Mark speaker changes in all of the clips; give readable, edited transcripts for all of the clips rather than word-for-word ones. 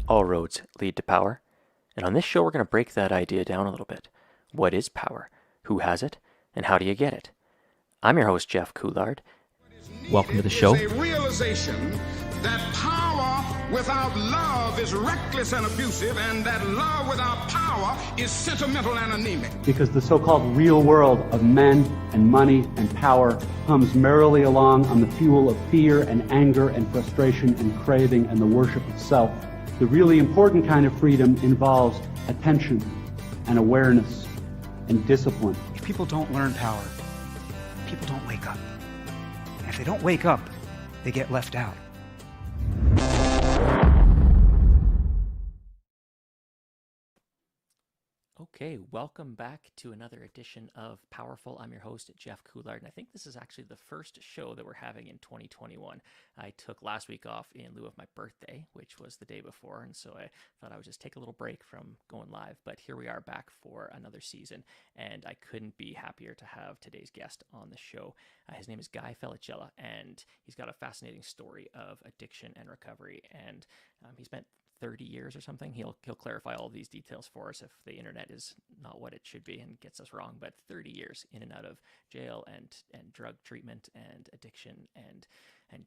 Speaker 1: All roads lead to power, and on this show we're going to break that idea down a little bit. What is power? Who has it? And how do you get it? I'm your host, Jeff Couillard. Welcome to the show.
Speaker 2: Is a realization that power without love is reckless and abusive, and that love without power is sentimental and anemic.
Speaker 3: Because the so-called real world of men and money and power comes merrily along on the fuel of fear and anger and frustration and craving and the worship of self. The really important kind of freedom involves attention and awareness and discipline.
Speaker 4: If people don't learn power, people don't wake up. And if they don't wake up, they get left out.
Speaker 1: Okay, welcome back to another edition of Powerful. I'm your host, Jeff Couillard, and I think this is actually the first show that we're having in 2021. I took last week off in lieu of my birthday, which was the day before, and so I thought I would just take a little break from going live, but here we are back for another season, and I couldn't be happier to have today's guest on the show. His name is Guy Felicella, and he's got a fascinating story of addiction and recovery, and he spent 30 years or something. He'll clarify all of these details for us if the internet is not what it should be and gets us wrong, but 30 years in and out of jail and drug treatment and addiction and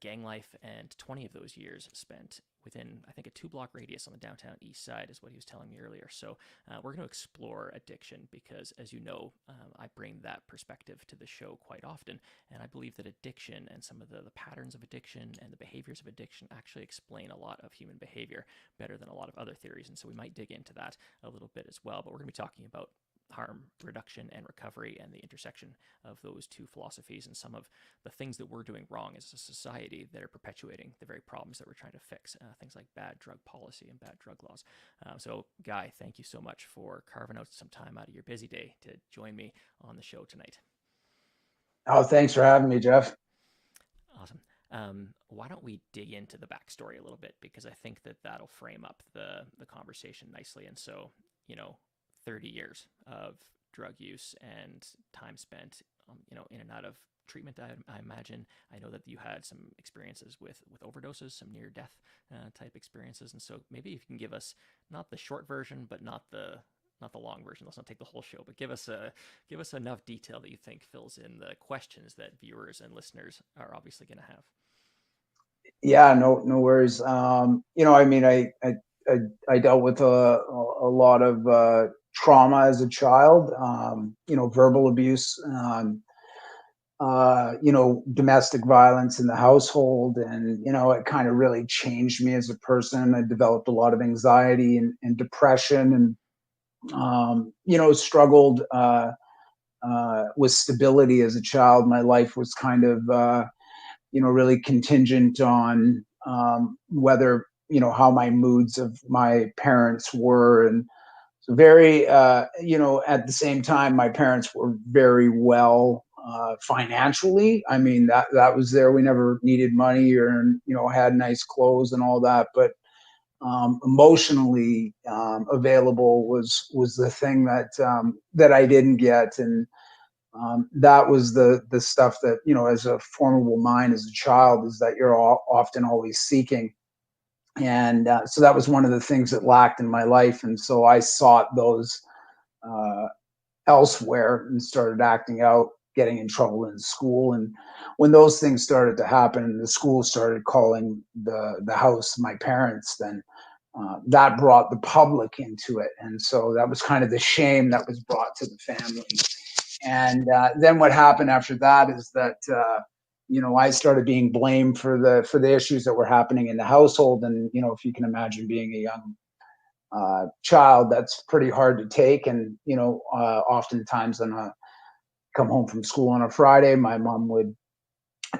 Speaker 1: gang life, and 20 of those years spent within, I think, a 2-block radius on the downtown east side is what he was telling me earlier. So we're going to explore addiction because, as you know, I bring that perspective to the show quite often, and I believe that addiction and some of the patterns of addiction and the behaviors of addiction actually explain a lot of human behavior better than a lot of other theories, and so we might dig into that a little bit as well, but we're going to be talking about harm reduction and recovery and the intersection of those two philosophies and some of the things that we're doing wrong as a society that are perpetuating the very problems that we're trying to fix, things like bad drug policy and bad drug laws. So Guy, thank you so much for carving out some time out of your busy day to join me on the show tonight.
Speaker 5: Oh, thanks for having me, Jeff.
Speaker 1: Awesome. Why don't we dig into the backstory a little bit, because I think that that'll frame up the conversation nicely. And so, 30 years of drug use and time spent, in and out of treatment, I imagine. I know that you had some experiences with overdoses, some near-death type experiences. And so maybe if you can give us not the short version, but not the long version. Let's not take the whole show, but give us enough detail that you think fills in the questions that viewers and listeners are obviously going to have.
Speaker 5: Yeah, no worries. I dealt with a lot of trauma as a child. Verbal abuse, domestic violence in the household, and it kind of really changed me as a person. I developed a lot of anxiety and depression, and struggled with stability as a child. My life was kind of, really contingent on whether, how my moods of my parents were. And so very, at the same time, my parents were very well financially. I mean, that was there. We never needed money or, had nice clothes and all that. But emotionally available was the thing that I didn't get, and that was the stuff that, as a formable mind as a child, is that you're often always seeking, and so that was one of the things that lacked in my life, and so I sought those elsewhere and started acting out, getting in trouble in school. And when those things started to happen and the school started calling the house my parents, then that brought the public into it. And so that was kind of the shame that was brought to the family. And then what happened after that is that, I started being blamed for the issues that were happening in the household. And, if you can imagine being a young child, that's pretty hard to take. And, oftentimes when I come home from school on a Friday, my mom would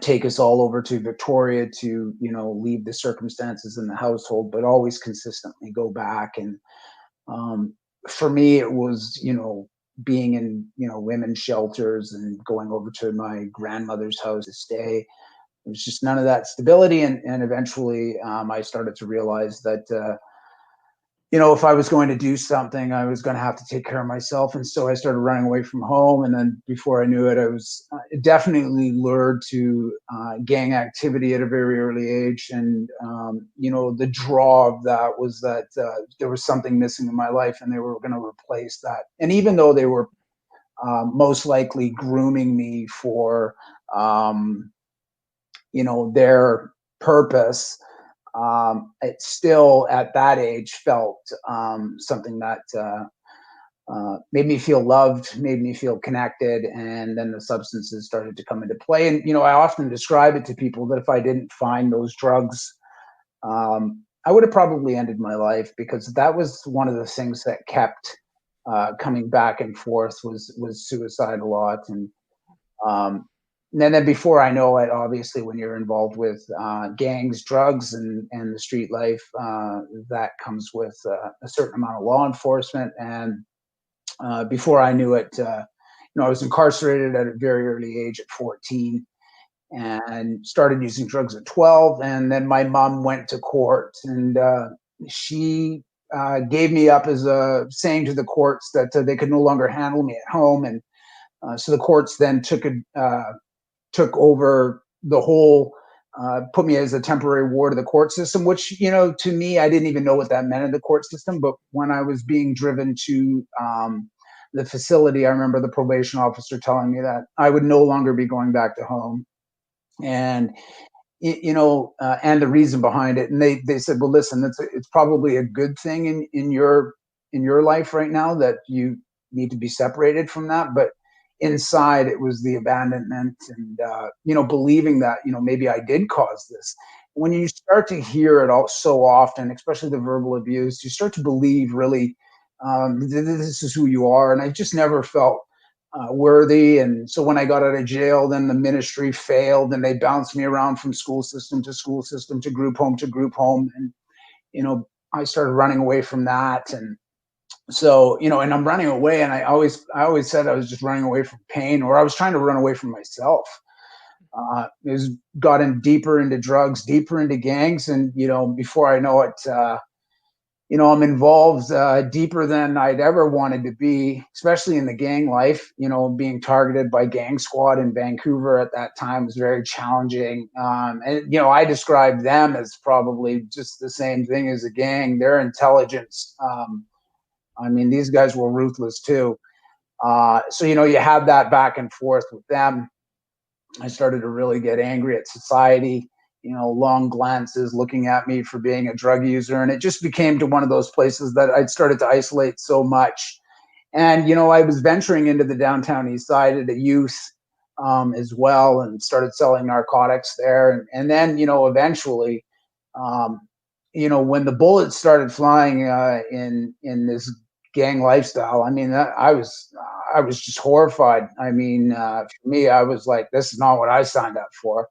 Speaker 5: take us all over to Victoria to, leave the circumstances in the household, but always consistently go back. And for me, it was, being in, women's shelters and going over to my grandmother's house to stay. It was just none of that stability. And eventually I started to realize that, if I was going to do something, I was going to have to take care of myself. And so I started running away from home. And then before I knew it, I was definitely lured to gang activity at a very early age. And, the draw of that was that there was something missing in my life and they were going to replace that. And even though they were most likely grooming me for, their purpose, it still at that age felt something that made me feel loved, made me feel connected, and then the substances started to come into play. And I often describe it to people that if I didn't find those drugs, I would have probably ended my life, because that was one of the things that kept coming back and forth was suicide a lot. Um, and then before I know it, obviously, when you're involved with gangs, drugs, and the street life, that comes with a certain amount of law enforcement. And before I knew it, I was incarcerated at a very early age at 14 and started using drugs at 12. And then my mom went to court, and she gave me up as saying to the courts that they could no longer handle me at home. And so the courts then took over the whole, put me as a temporary ward of the court system, which, to me, I didn't even know what that meant in the court system. But when I was being driven to the facility, I remember the probation officer telling me that I would no longer be going back to home. And, and the reason behind it. And they said, well, listen, it's probably a good thing in your life right now that you need to be separated from that. But inside it was the abandonment and believing that maybe I did cause this. When you start to hear it all so often, especially the verbal abuse, you start to believe really this is who you are. And I just never felt worthy. And so when I got out of jail, then the ministry failed and they bounced me around from school system to school system to group home to group home. And I started running away from that. And so, and I'm running away, and I always said I was just running away from pain, or I was trying to run away from myself. It was gotten deeper into drugs, deeper into gangs. And, before I know it, I'm involved deeper than I'd ever wanted to be, especially in the gang life. Being targeted by Gang Squad in Vancouver at that time was very challenging. And, I described them as probably just the same thing as a gang. Their intelligence, these guys were ruthless too. So, you have that back and forth with them. I started to really get angry at society, long glances looking at me for being a drug user. And it just became to one of those places that I'd started to isolate so much. And, I was venturing into the downtown east side at a youth as well, and started selling narcotics there. And then, eventually, when the bullets started flying in this gang lifestyle, I was just horrified. For me, I was like, this is not what I signed up for.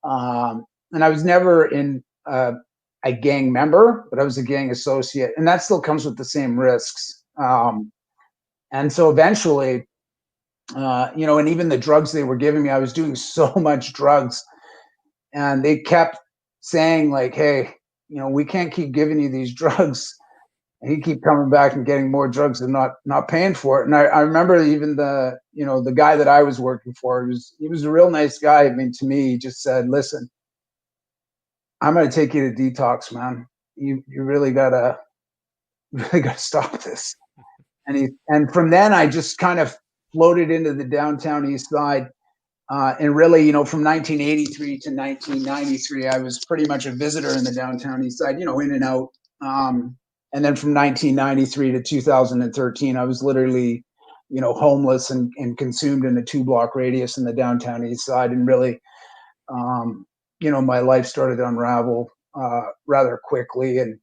Speaker 5: And I was never in a gang member, but I was a gang associate, and that still comes with the same risks. And so eventually, and even the drugs they were giving me, I was doing so much drugs, and they kept saying like, hey, we can't keep giving you these drugs. And he keep coming back and getting more drugs and not paying for it. And I remember even the guy that I was working for, he was a real nice guy. To me, he just said, listen, I'm going to take you to detox, man. You really gotta stop this. And from then I just kind of floated into the downtown east side. And really, from 1983 to 1993, I was pretty much a visitor in the downtown east side, in and out. And then from 1993 to 2013, I was literally, homeless and consumed in a 2-block radius in the downtown east side. And really, my life started to unravel rather quickly. And,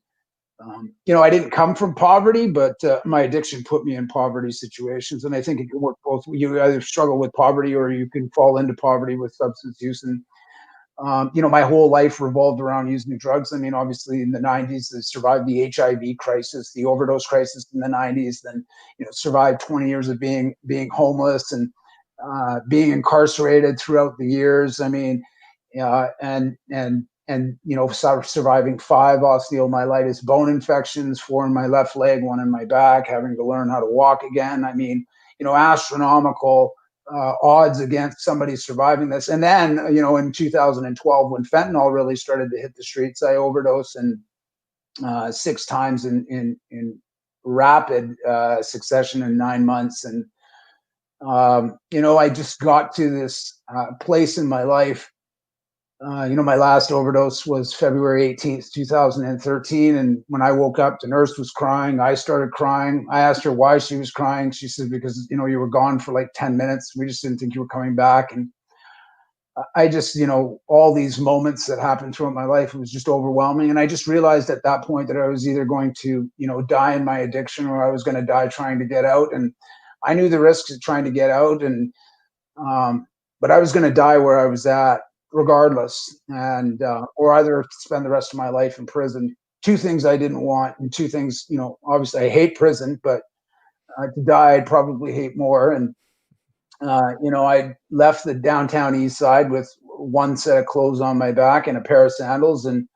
Speaker 5: I didn't come from poverty, but my addiction put me in poverty situations. And I think it can work both. You either struggle with poverty or you can fall into poverty with substance use. And my whole life revolved around using drugs. Obviously in the 90s, I survived the HIV crisis, the overdose crisis in the 90s, then, survived 20 years of being homeless and being incarcerated throughout the years. And and surviving 5 osteomyelitis bone infections, 4 in my left leg, 1 in my back, having to learn how to walk again. I mean, astronomical odds against somebody surviving this. And then, in 2012, when fentanyl really started to hit the streets, I overdosed and 6 times in rapid succession in 9 months. And I just got to this place in my life. My last overdose was February 18th, 2013. And when I woke up, the nurse was crying. I started crying. I asked her why she was crying. She said, because, you were gone for like 10 minutes. We just didn't think you were coming back. And I just, all these moments that happened throughout my life, it was just overwhelming. And I just realized at that point that I was either going to, die in my addiction, or I was going to die trying to get out. And I knew the risks of trying to get out. And, but I was going to die where I was at regardless, and, or either spend the rest of my life in prison. 2 things I didn't want, and 2 things, obviously I hate prison, but to die, I'd probably hate more. And, I left the downtown east side with 1 set of clothes on my back and a pair of sandals, and,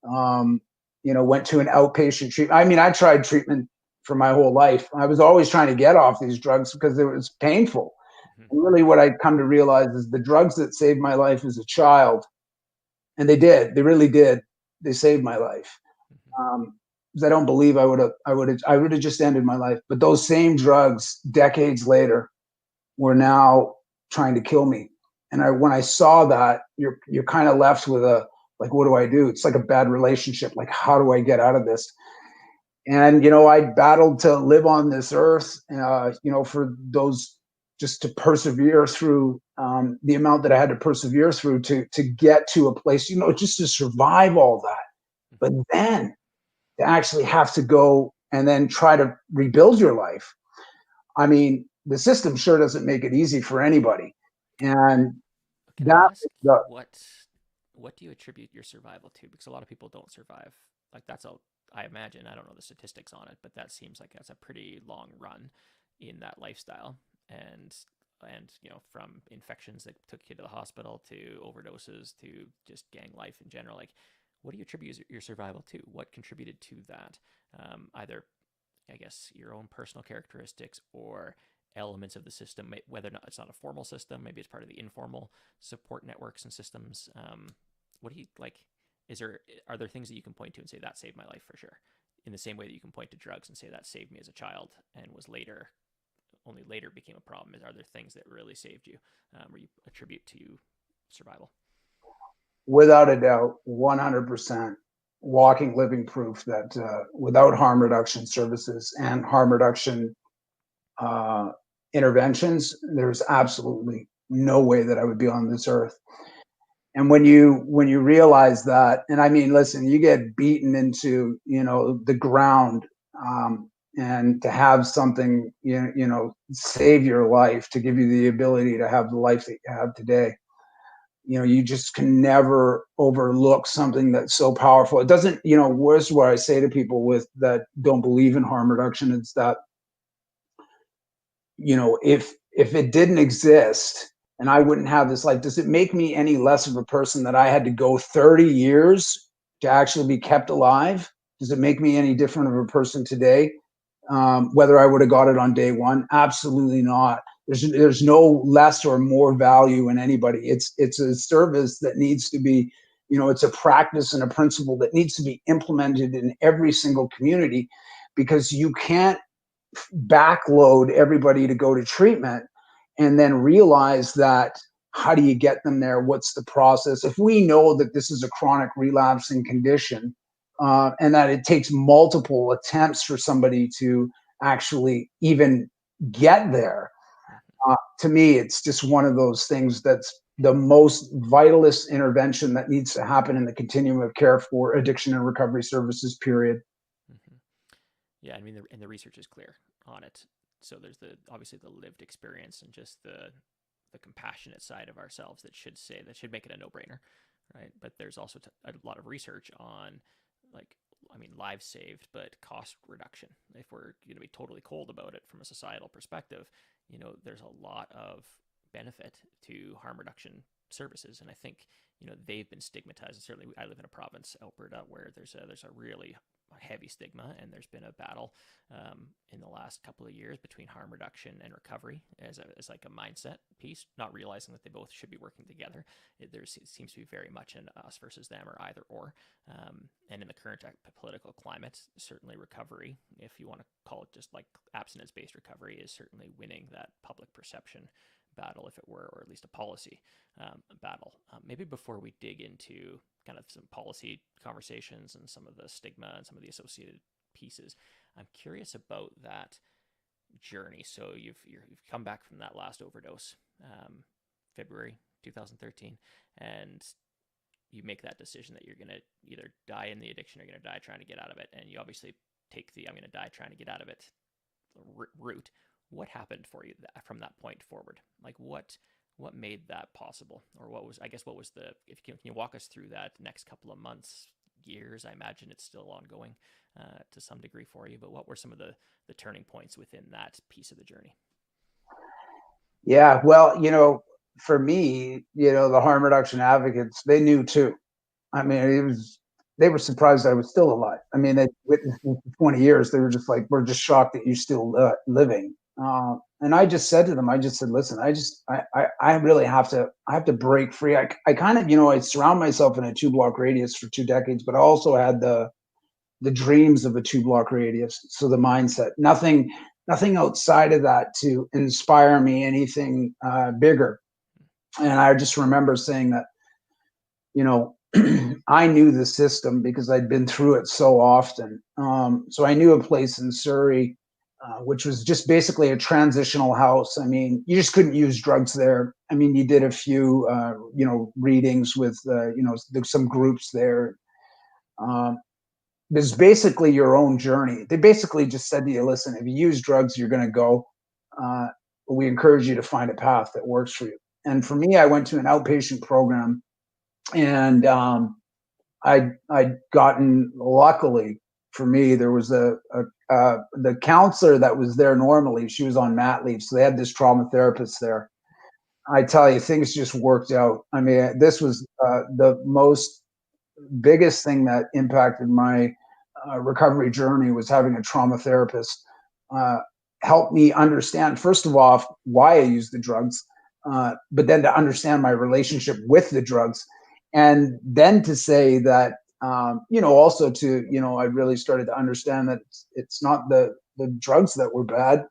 Speaker 5: went to an outpatient treatment. I mean, I tried treatment for my whole life. I was always trying to get off these drugs because it was painful. And really what I'd come to realize is the drugs that saved my life as a child, and they really did. They saved my life. Because I don't believe I would have just ended my life. But those same drugs, decades later, were now trying to kill me. And when I saw that, you're kind of left with a, like, what do I do? It's like a bad relationship. Like, how do I get out of this? And, I battled to live on this earth, for those, just to persevere through the amount that I had to persevere through to get to a place, just to survive all that. But then to actually have to go and then try to rebuild your life. I mean, the system sure doesn't make it easy for anybody. And
Speaker 1: Can I ask what do you attribute your survival to? Because a lot of people don't survive. Like, I imagine, I don't know the statistics on it, but that seems like that's a pretty long run in that lifestyle. And from infections that took you to the hospital to overdoses to just gang life in general, like, what do you attribute your survival to? What contributed to that? Either, I guess, your own personal characteristics or elements of the system, whether or not it's not a formal system, maybe it's part of the informal support networks and systems. What do you like? Are there things that you can point to and say that saved my life for sure? In the same way that you can point to drugs and say that saved me as a child and was only later became a problem. Are there things that really saved you, where you attribute to survival?
Speaker 5: Without a doubt, 100%. Walking living proof that without harm reduction services and harm reduction interventions, there's absolutely no way that I would be on this earth. And when you realize that, and I mean, listen, you get beaten into the ground, and to have something save your life, to give you the ability to have the life that you have today. You just can never overlook something that's so powerful. It doesn't, where's where I say to people that don't believe in harm reduction, it's that, if it didn't exist and I wouldn't have this life, does it make me any less of a person that I had to go 30 years to actually be kept alive? Does it make me any different of a person today? Whether I would have got it on day one? Absolutely not. There's no less or more value in anybody. It's a service that needs to be, it's a practice and a principle that needs to be implemented in every single community, because you can't backload everybody to go to treatment and then realize that, how do you get them there? What's the process? If we know that this is a chronic relapsing condition, and that it takes multiple attempts for somebody to actually even get there, to me, it's just one of those things that's the most vitalist intervention that needs to happen in the continuum of care for addiction and recovery services, period.
Speaker 1: Mm-hmm. Yeah, I mean, the research is clear on it. So there's obviously the lived experience and just the compassionate side of ourselves that should make it a no-brainer, right? But there's also a lot of research on, like, I mean, lives saved, but cost reduction. If we're going to be totally cold about it from a societal perspective, there's a lot of benefit to harm reduction services. And I think, they've been stigmatized. And certainly I live in a province, Alberta, where there's a really heavy stigma, and there's been a battle in the last couple of years between harm reduction and recovery as like a mindset piece, not realizing that they both should be working together. There seems to be very much an us versus them, or either or. And in the current political climate, certainly recovery, if you want to call it just like abstinence-based recovery, is certainly winning that public perception battle, if it were, or at least a policy battle. Maybe before we dig into kind of some policy conversations and some of the stigma and some of the associated pieces, I'm curious about that journey. So you've come back from that last overdose, February 2013, and you make that decision that you're going to either die in the addiction or you're going to die trying to get out of it. And you obviously take the I'm going to die trying to get out of it route. What happened for you from that point forward? Like what made that possible? Or what was can you walk us through that next couple of months, years? I imagine it's still ongoing to some degree for you, but what were some of the turning points within that piece of the journey?
Speaker 5: Yeah, well, for me, the harm reduction advocates, they knew too. I mean, they were surprised I was still alive. I mean, they witnessed me for 20 years. They were just like, we're just shocked that you're still living. And I just said to them, listen, I really have to break free. I kind of, I surround myself in a 2-block radius for 2 decades, but I also had the dreams of a 2-block radius. So the mindset, nothing outside of that to inspire me, anything bigger. And I just remember saying that, I knew the system because I'd been through it so often. So I knew a place in Surrey, which was just basically a transitional house. I mean, you just couldn't use drugs there. I mean, you did a few, readings with, some groups there. It's basically your own journey. They basically just said to you, listen, if you use drugs, you're going to go. We encourage you to find a path that works for you. And for me, I went to an outpatient program, and I'd gotten, luckily for me, there was the counselor that was there normally. She was on mat leave, so they had this trauma therapist there. I tell you, things just worked out. I mean, this was the biggest thing that impacted my recovery journey, was having a trauma therapist help me understand, first of all, why I used the drugs, but then to understand my relationship with the drugs. And then to say that, also to, I really started to understand that it's not the drugs that were bad.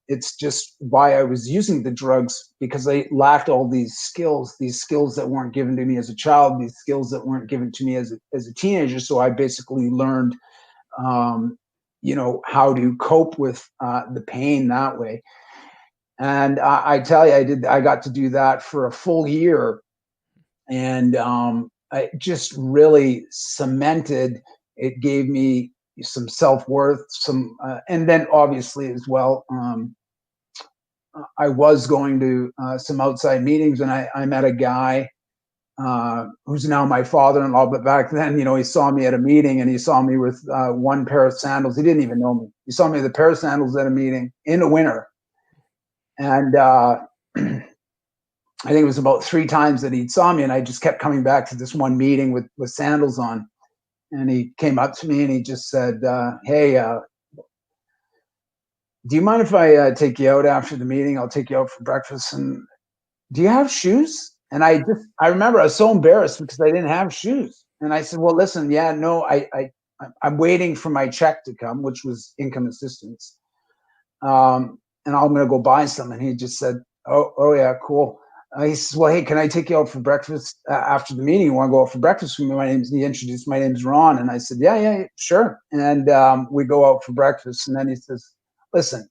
Speaker 5: It's just why I was using the drugs, because I lacked all these skills that weren't given to me as a child, these skills that weren't given to me as a teenager. So I basically learned, how to cope with the pain that way. And I tell you, I got to do that for a full year. And it just really cemented, it gave me some self-worth, and then obviously as well, I was going to some outside meetings, and I met a guy who's now my father-in-law, but back then, he saw me at a meeting, and he saw me with one pair of sandals. He didn't even know me. He saw me with a pair of sandals at a meeting in the winter. And I think it was about 3 times that he'd saw me, and I just kept coming back to this one meeting with sandals on. And he came up to me and he just said, hey, do you mind if I take you out after the meeting? I'll take you out for breakfast. And do you have shoes? And I remember I was so embarrassed because I didn't have shoes. And I said, well, listen, no, I'm waiting for my check to come, which was income assistance. And I'm going to go buy some. And he just said, oh yeah, cool. He says, well, hey, can I take you out for breakfast after the meeting? You want to go out for breakfast with me? He introduced, my name's Ron. And I said, yeah, sure. And we go out for breakfast. And then he says, listen,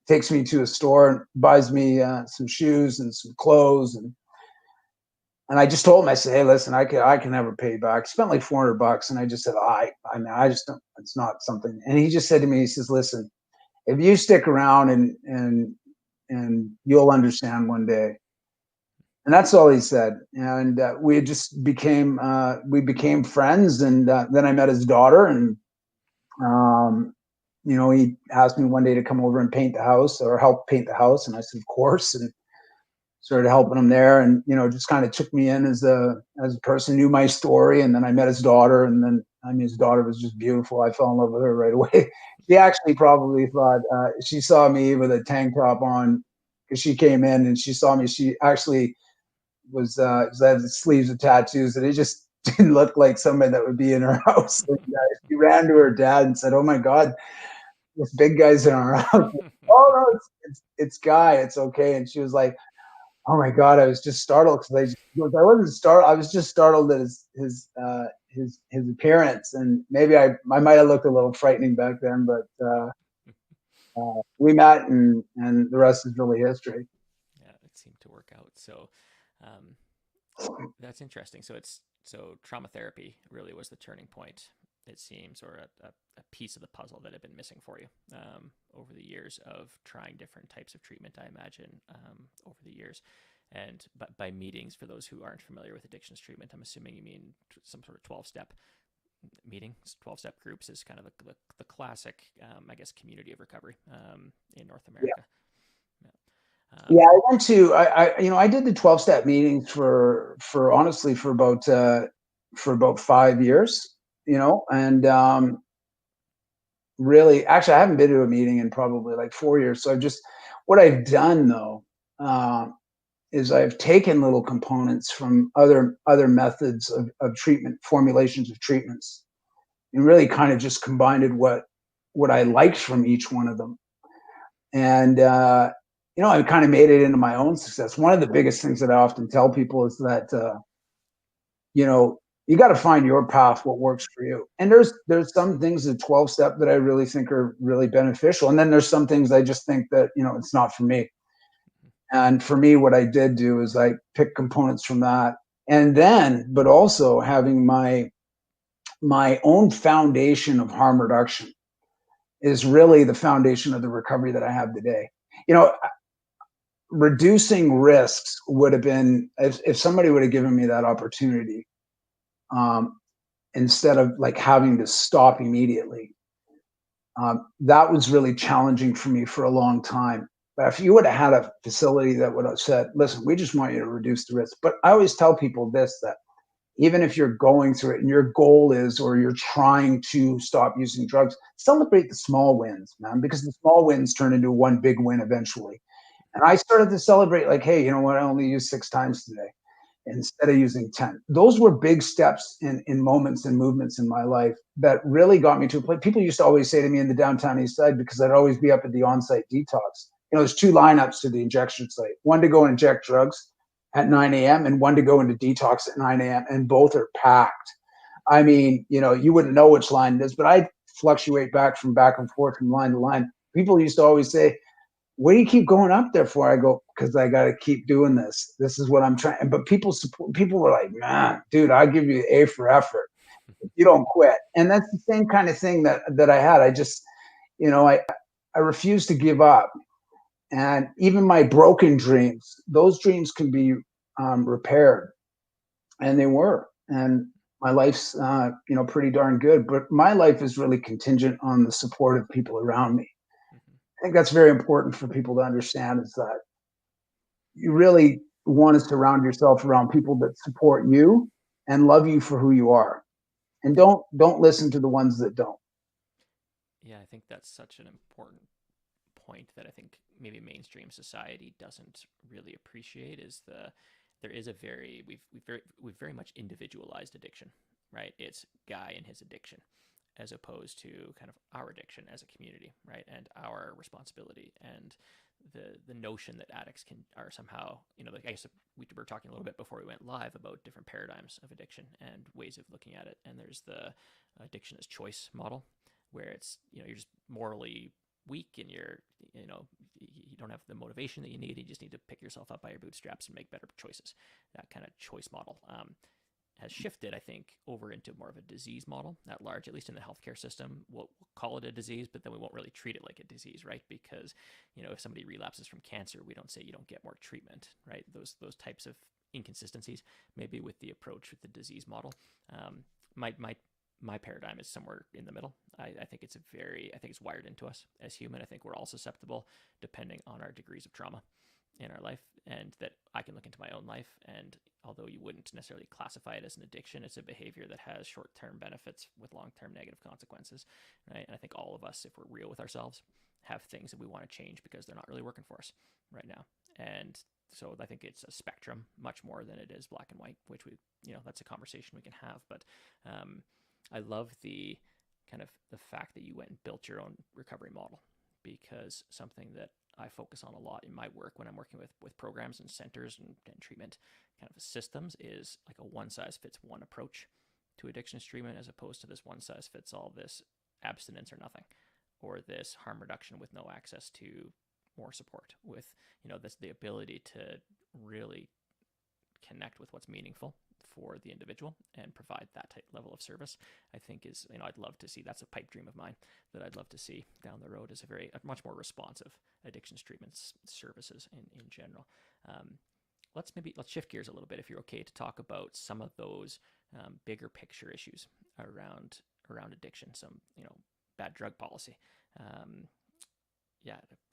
Speaker 5: takes me to a store and buys me some shoes and some clothes. And I just told him, I said, hey, listen, I can never pay you back. I spent like $400. And I just said, I just don't, it's not something. And he just said to me, he says, listen, if you stick around and you'll understand one day. And that's all he said. And we just became friends. And then I met his daughter, and he asked me one day to come over and paint the house, or help paint the house. And I said, of course. And started helping him there, and just kind of took me in as a person, knew my story, and then I met his daughter, and then his daughter was just beautiful. I fell in love with her right away. She actually probably thought she saw me with a tank top on because she came in and she saw me. She actually was had the sleeves of tattoos, and it just didn't look like somebody that would be in her house. And, she ran to her dad and said, "Oh my God, this big guy's in our house." "Oh no, it's Guy. It's okay." And she was like, "Oh my God," I was just startled because I wasn't startled. I was just startled at his appearance, and maybe I might have looked a little frightening back then, but we met, and the rest is really history.
Speaker 1: Yeah, it seemed to work out. So um, that's interesting. So trauma therapy really was the turning point, it seems, or a piece of the puzzle that had been missing for you over the years of trying different types of treatment, I imagine, over the years. And by meetings, for those who aren't familiar with addictions treatment, I'm assuming you mean some sort of 12-step meetings. 12-step groups is kind of the classic, I guess, community of recovery in North America.
Speaker 5: Yeah, I went to I did the 12-step meetings for honestly for about 5 years, and really, actually, I haven't been to a meeting in probably like 4 years. So what I've done though, is I've taken little components from other methods of treatment, formulations of treatments, and really kind of just combined what I liked from each one of them. And I kind of made it into my own success. One of the biggest things that I often tell people is that you got to find your path, what works for you. And there's some things at 12-step that I really think are really beneficial, and then there's some things I just think that it's not for me. And for me, what I did do is I picked components from that, and then but also having my own foundation of harm reduction is really the foundation of the recovery that I have today. Reducing risks would have been, if somebody would have given me that opportunity, instead of like having to stop immediately. That was really challenging for me for a long time. But if you would have had a facility that would have said, "Listen, we just want you to reduce the risk." But I always tell people this, that even if you're going through it and your goal is, or you're trying to stop using drugs, celebrate the small wins, man, because the small wins turn into one big win eventually. And I started to celebrate, like, "Hey, you know what? I only used 6 times today instead of using 10." Those were big steps in moments and movements in my life that really got me to a place. People used to always say to me in the downtown east side, because I'd always be up at the on-site detox, there's 2 lineups to the injection site, one to go and inject drugs at 9 a.m. and one to go into detox at 9 a.m. And both are packed. I mean, you wouldn't know which line it is, but I fluctuate back and forth from line to line. People used to always say, "What do you keep going up there for?" I go, "Because I got to keep doing this. This is what I'm trying." But people were like, "Man, dude, I give you A for effort. You don't quit." And that's the same kind of thing that I had. I just, I refuse to give up. And even my broken dreams, those dreams can be repaired, and they were. And my life's, pretty darn good. But my life is really contingent on the support of people around me. I think that's very important for people to understand, is that you really want to surround yourself around people that support you and love you for who you are. And don't listen to the ones that don't.
Speaker 1: Yeah, I think that's such an important point that I think maybe mainstream society doesn't really appreciate, is there is a very we've very much individualized addiction, right? It's Guy and his addiction, as opposed to kind of our addiction as a community, right? And our responsibility, and the notion that addicts are somehow, like, I guess we were talking a little bit before we went live about different paradigms of addiction and ways of looking at it. And there's the addiction as choice model, where it's, you're just morally weak, and you don't have the motivation that you need. You just need to pick yourself up by your bootstraps and make better choices. That kind of choice model has shifted, I think, over into more of a disease model at large, at least in the healthcare system. We'll call it a disease, but then we won't really treat it like a disease, right? Because, if somebody relapses from cancer, we don't say you don't get more treatment, right? Those types of inconsistencies, maybe with the approach with the disease model. My paradigm is somewhere in the middle. I think it's wired into us as human. I think we're all susceptible, depending on our degrees of trauma. in our life, and that I can look into my own life. And although you wouldn't necessarily classify it as an addiction, it's a behavior that has short-term benefits with long-term negative consequences, right? And I think all of us, if we're real with ourselves, have things that we want to change because they're not really working for us right now. And so I think it's a spectrum much more than it is black and white, which that's a conversation we can have. But I love the kind of the fact that you went and built your own recovery model, because something that I focus on a lot in my work when I'm working with programs and centers and treatment kind of systems is like a one size fits one approach to addictions treatment, as opposed to this one size fits all, this abstinence or nothing, or this harm reduction with no access to more support, with this the ability to really connect with what's meaningful for the individual and provide that type level of service. I think is, I'd love to see, that's a pipe dream of mine that I'd love to see down the road, is a much more responsive addictions treatments services in general. Let's shift gears a little bit, if you're okay, to talk about some of those bigger picture issues around addiction, some bad drug policy.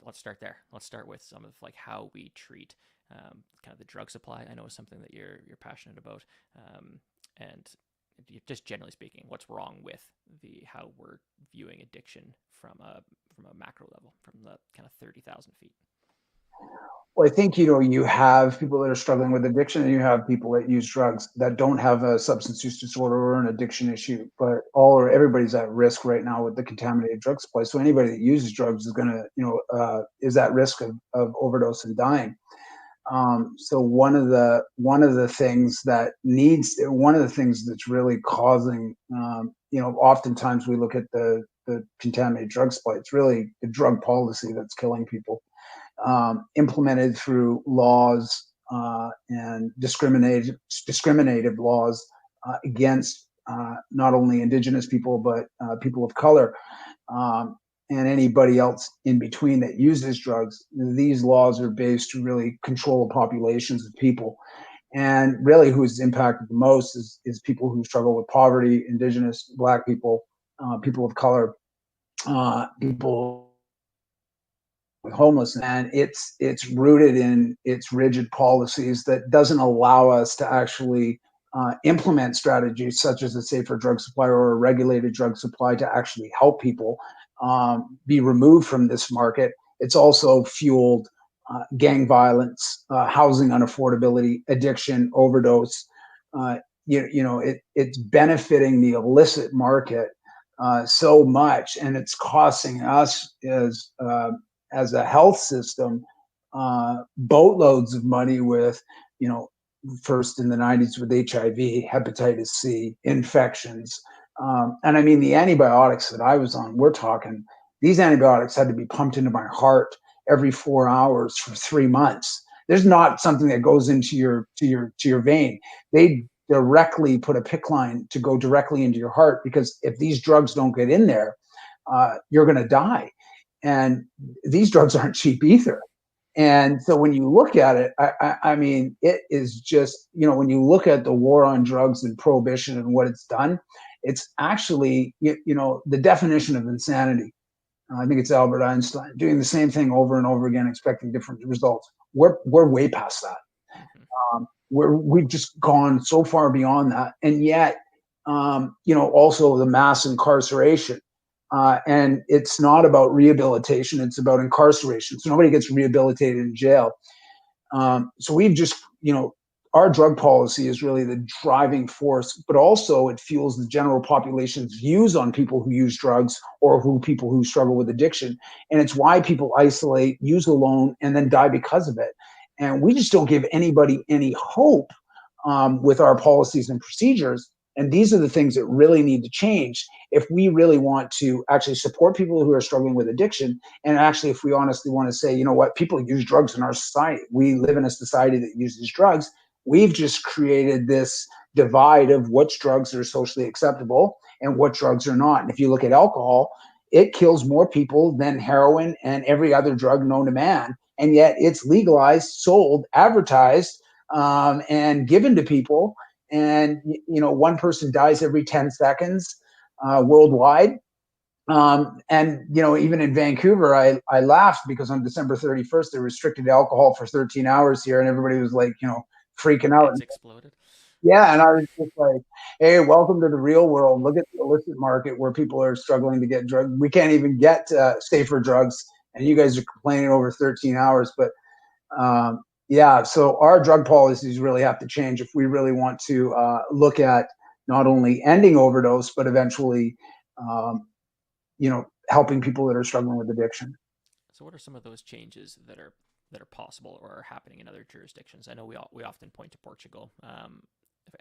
Speaker 1: Let's start there. Let's start with some of like how we treat kind of the drug supply. I know is something that you're passionate about, and just generally speaking, what's wrong with how we're viewing addiction from a macro level, from the kind of 30,000 feet.
Speaker 5: Well, I think, you have people that are struggling with addiction, and you have people that use drugs that don't have a substance use disorder or an addiction issue, but everybody's at risk right now with the contaminated drug supply. So anybody that uses drugs is going to, is at risk of overdose and dying. So one of the things that's really causing, oftentimes we look at the contaminated drug supply. It's really the drug policy that's killing people. Implemented through laws and discriminative laws against not only Indigenous people, but people of color, and anybody else in between that uses drugs. These laws are based to really control populations of people. And really who's impacted the most is people who struggle with poverty, Indigenous, Black people, people of color, people with homelessness. And it's rooted in its rigid policies that doesn't allow us to actually implement strategies such as a safer drug supply or a regulated drug supply to actually help people be removed from this market. It's also fueled gang violence, housing unaffordability, addiction, overdose. It's benefiting the illicit market so much, and it's costing us as a health system boatloads of money with, first in the 90s with HIV, hepatitis C, infections. And I mean, the antibiotics that I was on, we're talking, these antibiotics had to be pumped into my heart every 4 hours for 3 months. There's not something that goes into your vein. They directly put a PICC line to go directly into your heart, because if these drugs don't get in there, you're going to die. And these drugs aren't cheap either. And so when you look at it, I mean, it is just, when you look at the war on drugs and prohibition and what it's done, it's actually, the definition of insanity. I think it's Albert Einstein doing the same thing over and over again, expecting different results. We're way past that. We've just gone so far beyond that. And yet, also the mass incarceration. And it's not about rehabilitation, it's about incarceration. So nobody gets rehabilitated in jail. So we've just, our drug policy is really the driving force, but also it fuels the general population's views on people who use drugs or people who struggle with addiction. And it's why people isolate, use alone, and then die because of it. And we just don't give anybody any hope with our policies and procedures. And these are the things that really need to change if we really want to actually support people who are struggling with addiction. And actually, if we honestly want to say, people use drugs in our society. We live in a society that uses drugs. We've just created this divide of which drugs are socially acceptable and what drugs are not. And if you look at alcohol, it kills more people than heroin and every other drug known to man. And yet it's legalized, sold, advertised, and given to people. And, one person dies every 10 seconds worldwide. And even in Vancouver, I laughed because on December 31st they restricted alcohol for 13 hours here, and everybody was like, freaking out.
Speaker 1: Heads exploded.
Speaker 5: Yeah, and I was just like, "Hey, welcome to the real world. Look at the illicit market where people are struggling to get drugs. We can't even get safer drugs, and you guys are complaining over 13 hours." But yeah, so our drug policies really have to change if we really want to look at not only ending overdose, but eventually, helping people that are struggling with addiction.
Speaker 1: So, what are some of those changes that are possible or are happening in other jurisdictions? I know we often point to Portugal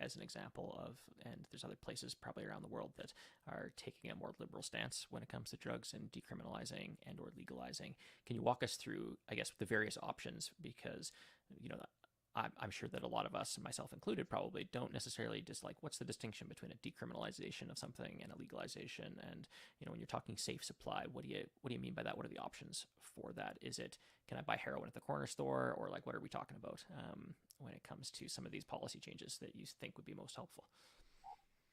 Speaker 1: as an example of, and there's other places probably around the world that are taking a more liberal stance when it comes to drugs and decriminalizing and or legalizing. Can you walk us through, I guess, the various options? Because I'm sure that a lot of us, myself included, probably don't necessarily just like what's the distinction between a decriminalization of something and a legalization. And when you're talking safe supply, what do you mean by that? What are the options for that? Is it, can I buy heroin at the corner store, or like what are we talking about when it comes to some of these policy changes that you think would be most helpful?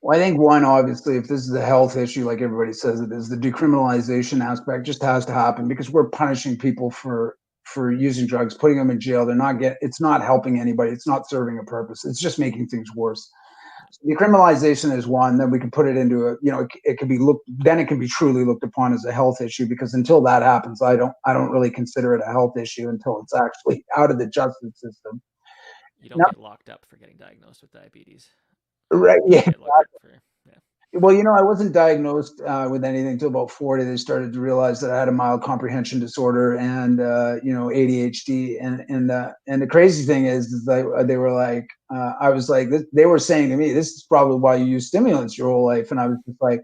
Speaker 5: Well, I think one, obviously, if this is a health issue, like everybody says it is, the decriminalization aspect just has to happen because we're punishing people for using drugs, putting them in jail. It's not helping anybody. It's not serving a purpose. It's just making things worse. So decriminalization is one. Then we can put it into it can be then it can be truly looked upon as a health issue, because until that happens, I don't really consider it a health issue until it's actually out of the justice system.
Speaker 1: You don't
Speaker 5: Now,
Speaker 1: get locked up for getting diagnosed with diabetes.
Speaker 5: right?
Speaker 1: You
Speaker 5: Yeah.
Speaker 1: get locked up for, yeah.
Speaker 5: Well, I wasn't diagnosed with anything until about 40. They started to realize that I had a mild comprehension disorder and ADHD. And the crazy thing is they were like, I was like, they were saying to me, "This is probably why you use stimulants your whole life." And I was just like,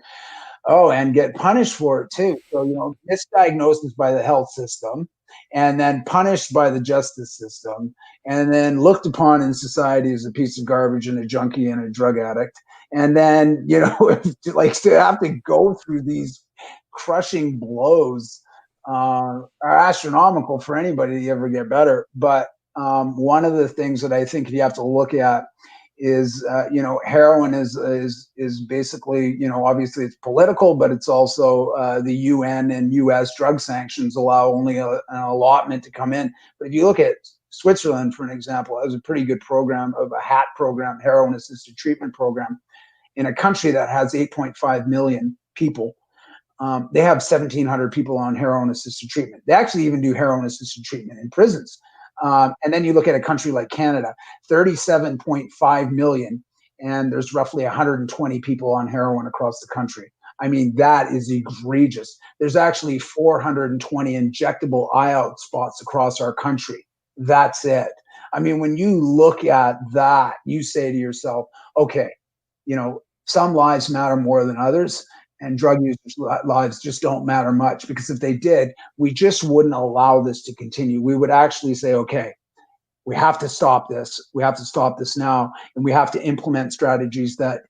Speaker 5: "Oh, and get punished for it too." So, misdiagnosis by the health system, and then punished by the justice system, and then looked upon in society as a piece of garbage and a junkie and a drug addict. And then, like, to have to go through these crushing blows are astronomical for anybody to ever get better. But one of the things that I think you have to look at is heroin is basically, obviously it's political, but it's also the UN and US drug sanctions allow only an allotment to come in. But if you look at Switzerland, for an example, it was a pretty good program of a HAT program, heroin assisted treatment program, in a country that has 8.5 million people. They have 1,700 people on heroin assisted treatment. They actually even do heroin assisted treatment in prisons. And then you look at a country like Canada, 37.5 million, and there's roughly 120 people on heroin across the country. I mean, that is egregious. There's actually 420 injectable IOUT spots across our country. That's it. I mean, when you look at that, you say to yourself, okay, some lives matter more than others, and drug users' lives just don't matter much, because if they did, we just wouldn't allow this to continue. We would actually say, okay, we have to stop this. We have to stop this now, and we have to implement strategies that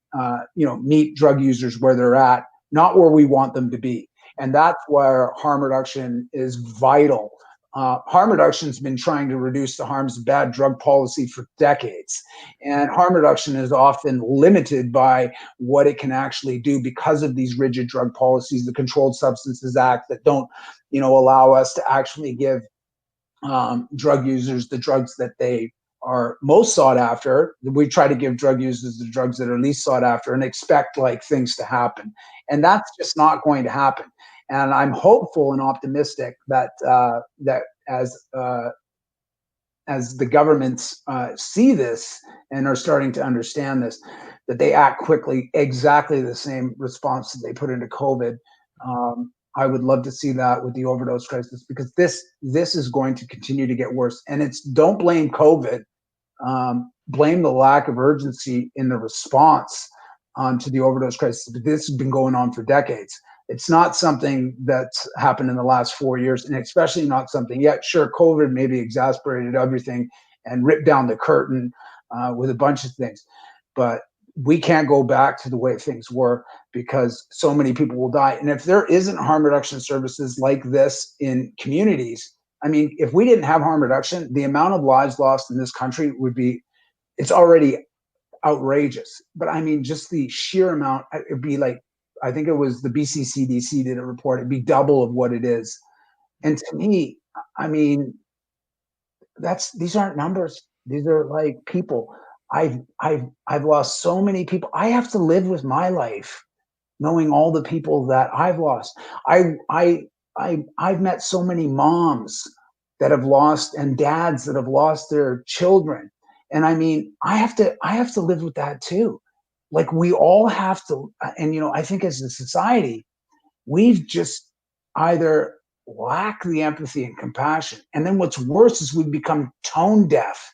Speaker 5: meet drug users where they're at, not where we want them to be. And that's where harm reduction is vital. Harm reduction has been trying to reduce the harms of bad drug policy for decades. And harm reduction is often limited by what it can actually do because of these rigid drug policies, the Controlled Substances Act, that don't, allow us to actually give drug users the drugs that they are most sought after. We try to give drug users the drugs that are least sought after and expect like things to happen. And that's just not going to happen. And I'm hopeful and optimistic that that as the governments see this and are starting to understand this, that they act quickly, exactly the same response that they put into COVID. I would love to see that with the overdose crisis, because this is going to continue to get worse. And it's, don't blame COVID, blame the lack of urgency in the response to the overdose crisis. But this has been going on for decades. It's not something that's happened in the last 4 years, and especially not something yet. Sure, COVID maybe exacerbated everything and ripped down the curtain with a bunch of things, but we can't go back to the way things were, because so many people will die. And if there isn't harm reduction services like this in communities, I mean, if we didn't have harm reduction, the amount of lives lost in this country would be, it's already outrageous. But I mean, just the sheer amount, it'd be like I think it was the BCCDC did a report, it'd be double of what it is. And to me, I mean, these aren't numbers. These are like people. I've lost so many people. I have to live with my life knowing all the people that I've lost. I've met so many moms that have lost and dads that have lost their children. And I mean, I have to live with that too. Like we all have to, and I think as a society, we've just either lack the empathy and compassion. And then what's worse is we've become tone deaf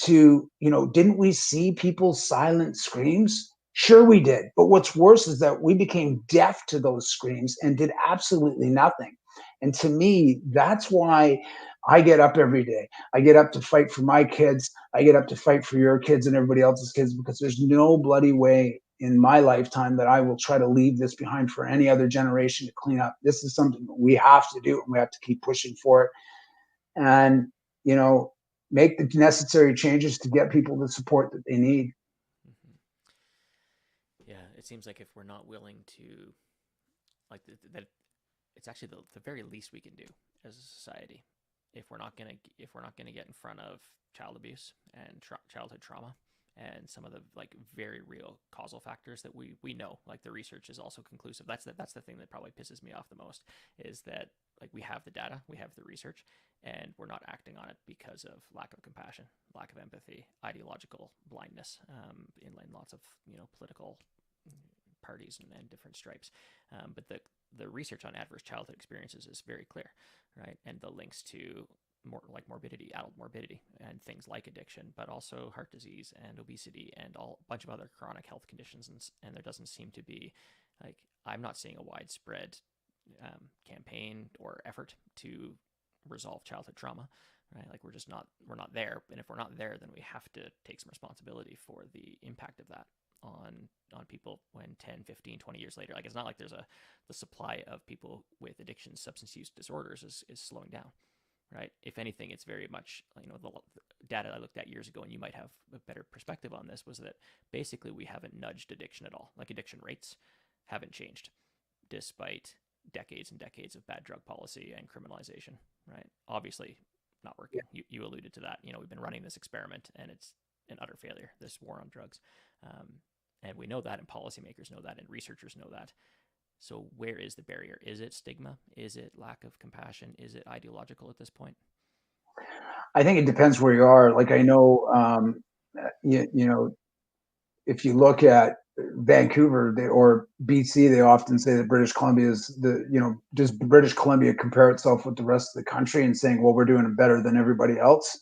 Speaker 5: to, didn't we see people's silent screams? Sure, we did. But what's worse is that we became deaf to those screams and did absolutely nothing. And to me, that's why I get up every day. I get up to fight for my kids. I get up to fight for your kids and everybody else's kids, because there's no bloody way in my lifetime that I will try to leave this behind for any other generation to clean up. This is something that we have to do, and we have to keep pushing for it. And, make the necessary changes to get people the support that they need.
Speaker 1: Mm-hmm. Yeah, it seems like if we're not willing to, like, that, it's actually the very least we can do as a society. If we're not gonna get in front of child abuse and childhood trauma and some of the like very real causal factors that we know, like the research is also conclusive. That's the thing that probably pisses me off the most, is that like we have the data, we have the research, and we're not acting on it because of lack of compassion, lack of empathy, ideological blindness, in lots of political parties and different stripes. But the research on adverse childhood experiences is very clear, right? And the links to more like morbidity, adult morbidity, and things like addiction, but also heart disease and obesity and a bunch of other chronic health conditions. And there doesn't seem to be, like, I'm not seeing a widespread campaign or effort to resolve childhood trauma, right? Like we're not there. And if we're not there, then we have to take some responsibility for the impact of that on people when 10, 15, 20 years later. Like it's not like there's the supply of people with addictions, substance use disorders is slowing down. Right. If anything, it's very much, the data I looked at years ago, and you might have a better perspective on this, was that basically we haven't nudged addiction at all. Like addiction rates haven't changed despite decades and decades of bad drug policy and criminalization. Right. Obviously not working. You alluded to that. We've been running this experiment and it's an utter failure, this war on drugs. And we know that, and policymakers know that, and researchers know that. So where is the barrier? Is it stigma? Is it lack of compassion? Is it ideological at this point?
Speaker 5: I think it depends where you are. Like I know, if you look at Vancouver or BC, they often say that British Columbia is does British Columbia compare itself with the rest of the country and saying, well, we're doing it better than everybody else?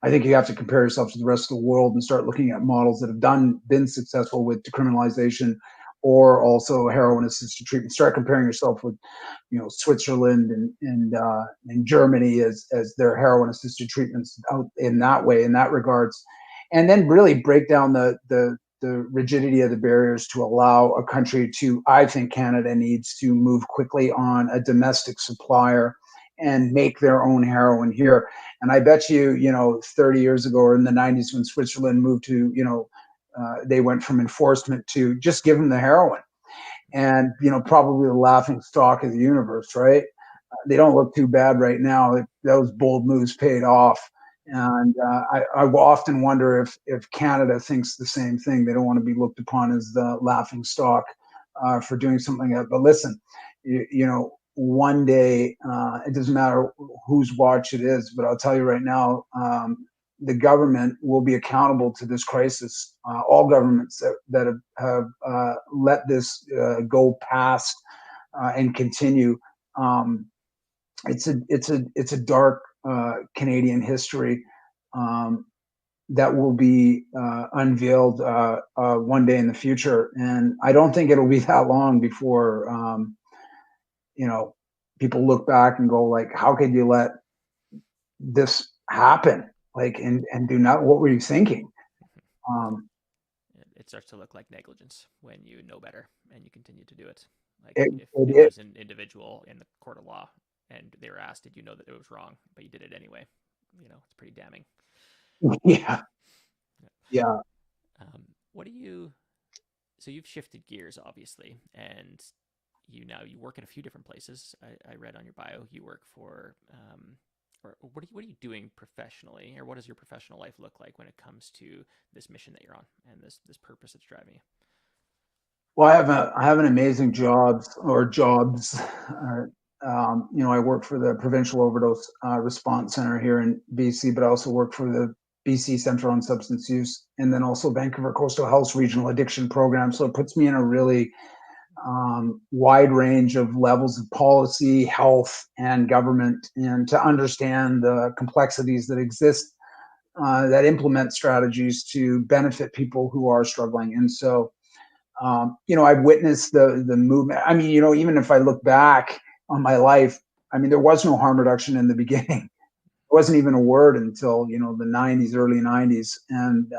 Speaker 5: I think you have to compare yourself to the rest of the world and start looking at models that have been successful with decriminalization or also heroin assisted treatment. Start comparing yourself with, Switzerland and Germany as their heroin assisted treatments out in that way, in that regards, and then really break down the rigidity of the barriers to allow a country to. I think Canada needs to move quickly on a domestic supplier and make their own heroin here. And I bet you, 30 years ago or in the 90s when Switzerland moved to, they went from enforcement to just give them the heroin. And, probably the laughing stock of the universe, right? They don't look too bad right now. Those bold moves paid off. And I often wonder if Canada thinks the same thing. They don't want to be looked upon as the laughing stock for doing something like that. But listen, one day, it doesn't matter whose watch it is, but I'll tell you right now, the government will be accountable to this crisis. All governments that have let this go past and continue. It's a dark Canadian history that will be unveiled one day in the future, and I don't think it'll be that long before people look back and go like, how could you let this happen? Like, and do not, what were you thinking?
Speaker 1: It starts to look like negligence when you know better and you continue to do it. Like if
Speaker 5: It
Speaker 1: there's an individual in the court of law and they were asked, did you know that it was wrong, but you did it anyway? It's pretty damning.
Speaker 5: Yeah. Yeah.
Speaker 1: What do you So you've shifted gears, obviously, and you work in a few different places. I read on your bio you work for, or what are you doing professionally, or what does your professional life look like when it comes to this mission that you're on and this purpose that's driving you?
Speaker 5: Well, I have an amazing jobs. I work for the Provincial Overdose Response Center here in BC, but I also work for the BC Centre on Substance Use, and then also Vancouver Coastal Health Regional Addiction Program. So it puts me in a really wide range of levels of policy, health, and government, and to understand the complexities that exist that implement strategies to benefit people who are struggling. And so I've witnessed the movement. I mean, even if I look back on my life, I mean, there was no harm reduction in the beginning. It wasn't even a word until the '90s, early '90s, and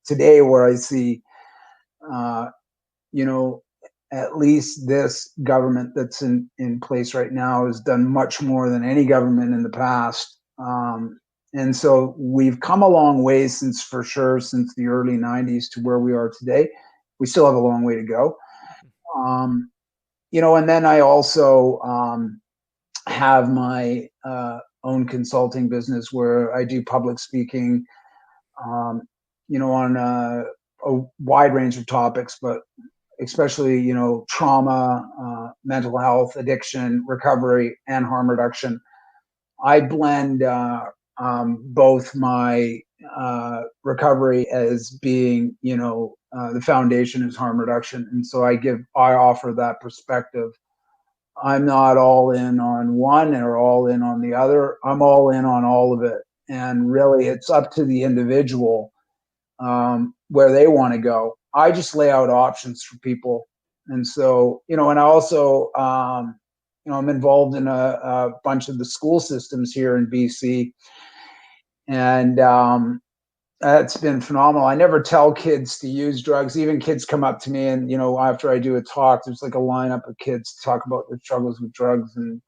Speaker 5: today where I see, uh, you know, at least this government that's in place right now has done much more than any government in the past. And so we've come a long way since the early '90s to where we are today. We still have a long way to go. Um, and then I also have my own consulting business where I do public speaking, um, on a wide range of topics, but especially, trauma, mental health, addiction, recovery, and harm reduction. I blend both my recovery as being, the foundation is harm reduction. And so I offer that perspective. I'm not all in on one or all in on the other. I'm all in on all of it. And really, it's up to the individual where they want to go. I just lay out options for people. And so, and I also, I'm involved in a bunch of the school systems here in BC. And that's been phenomenal. I never tell kids to use drugs. Even kids come up to me and, after I do a talk, there's like a lineup of kids to talk about their struggles with drugs. And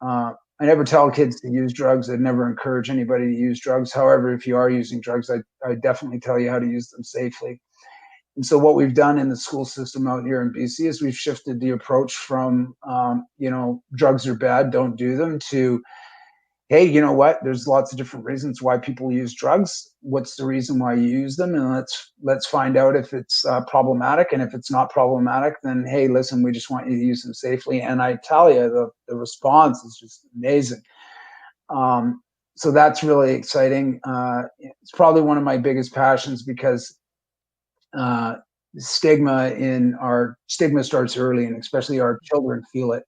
Speaker 5: I never tell kids to use drugs. I never encourage anybody to use drugs. However, if you are using drugs, I definitely tell you how to use them safely. And so what we've done in the school system out here in BC is we've shifted the approach from, drugs are bad, don't do them, to, hey, you know what? There's lots of different reasons why people use drugs. What's the reason why you use them? And let's find out if it's problematic. And if it's not problematic, then hey, listen, we just want you to use them safely. And I tell you, the response is just amazing. So that's really exciting. It's probably one of my biggest passions because uh, stigma starts early, and especially our children feel it,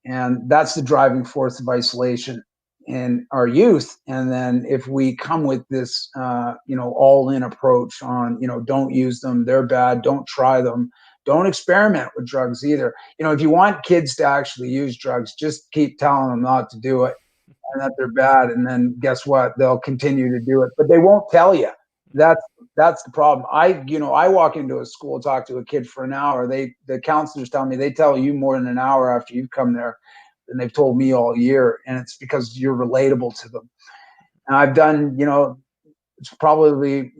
Speaker 5: and that's the driving force of isolation in our youth. And then if we come with this all-in approach on, don't use them, they're bad, don't try them, don't experiment with drugs either. If you want kids to actually use drugs, just keep telling them not to do it and that they're bad, and then guess what, they'll continue to do it, but they won't tell you. That's the problem. I walk into a school, talk to a kid for an hour. The counselors tell me they tell you more than an hour after you've come there than they've told me all year, and it's because you're relatable to them. And I've done, it's probably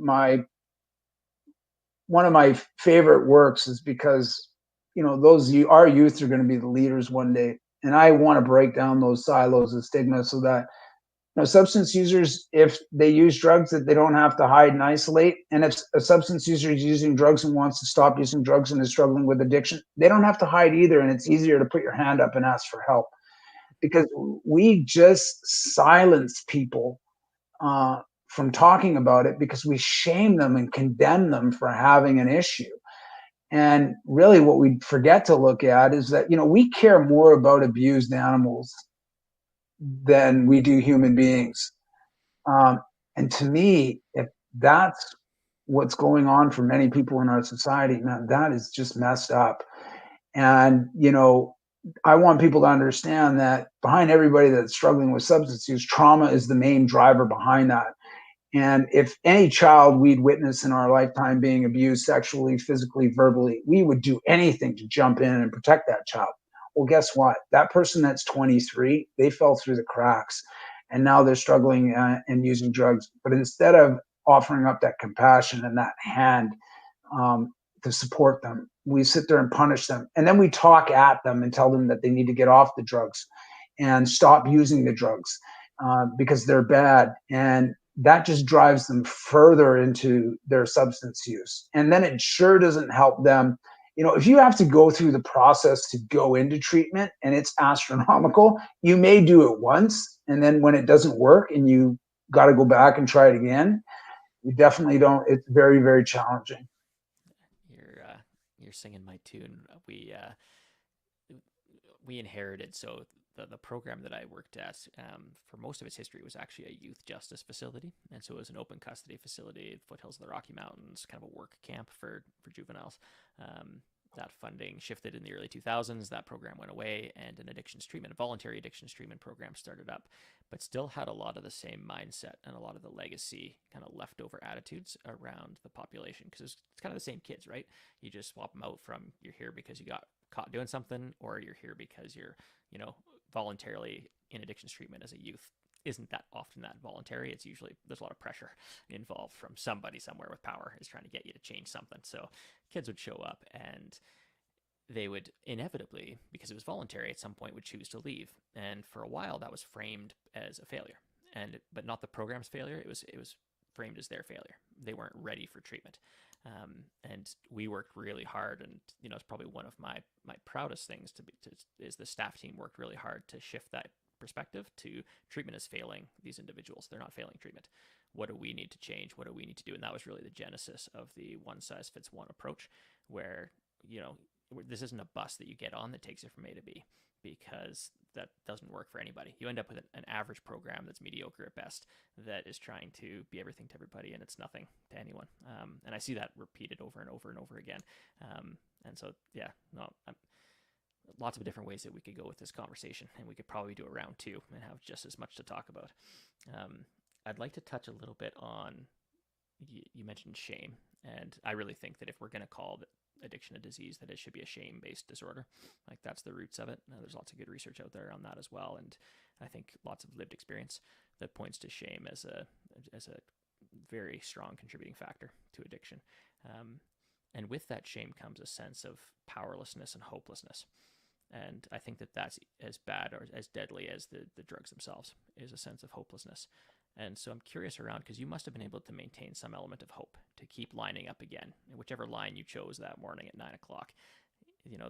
Speaker 5: one of my favorite works is because, our youth are going to be the leaders one day, and I want to break down those silos of stigma so that substance users, if they use drugs, that they don't have to hide and isolate. And if a substance user is using drugs and wants to stop using drugs and is struggling with addiction, they don't have to hide either. And it's easier to put your hand up and ask for help, because we just silence people from talking about it because we shame them and condemn them for having an issue. And really what we forget to look at is that, we care more about abused animals than we do human beings. And to me, if that's what's going on for many people in our society, man, that is just messed up. And, I want people to understand that behind everybody that's struggling with substance use, trauma is the main driver behind that. And if any child we'd witness in our lifetime being abused sexually, physically, verbally, we would do anything to jump in and protect that child. Well, guess what? That person that's 23, they fell through the cracks, and now they're struggling and using drugs. But instead of offering up that compassion and that hand to support them. We sit there and punish them. And then we talk at them and tell them that they need to get off the drugs and stop using the drugs because they're bad. And that just drives them further into their substance use. And then it sure doesn't help them. You know, if you have to go through the process to go into treatment and it's astronomical, you may do it once. And then when it doesn't work and you got to go back and try it again, you definitely don't. It's very, very challenging.
Speaker 1: You're singing my tune. We inherited, so the program that I worked at for most of its history was actually a youth justice facility, and so it was an open custody facility, foothills of the Rocky Mountains, kind of a work camp for juveniles. That funding shifted in the early 2000s. That program went away, and an addictions treatment, a voluntary addictions treatment program started up, but still had a lot of the same mindset and a lot of the legacy kind of leftover attitudes around the population, because it's kind of the same kids, right? You just swap them out from you're here because you got caught doing something, or you're here because you're, voluntarily in addictions treatment as a youth. Isn't that often that voluntary? It's usually, there's a lot of pressure involved from somebody somewhere with power is trying to get you to change something. So kids would show up and they would inevitably, because it was voluntary, at some point would choose to leave. And for a while that was framed as a failure, but not the program's failure. It was framed as their failure. They weren't ready for treatment. And we worked really hard, and it's probably one of my proudest things is the staff team worked really hard to shift that perspective to treatment is failing these individuals. They're not failing treatment. What do we need to change? What do we need to do? And that was really the genesis of the one size fits one approach, where this isn't a bus that you get on that takes you from A to B, because that doesn't work for anybody. You end up with an average program that's mediocre at best, that is trying to be everything to everybody, and it's nothing to anyone. And I see that repeated over and over and over again. And so, lots of different ways that we could go with this conversation, and we could probably do a round two and have just as much to talk about. I'd like to touch a little bit on, you mentioned shame, and I really think that if we're going to call addiction a disease, that it should be a shame-based disorder. Like, that's the roots of it. There's lots of good research out there on that as well, and I think lots of lived experience that points to shame as a very strong contributing factor to addiction. And with that shame comes a sense of powerlessness and hopelessness. And I think that that's as bad or as deadly as the drugs themselves, is a sense of hopelessness. And so I'm curious around, because you must have been able to maintain some element of hope to keep lining up again. And whichever line you chose that morning at 9 o'clock,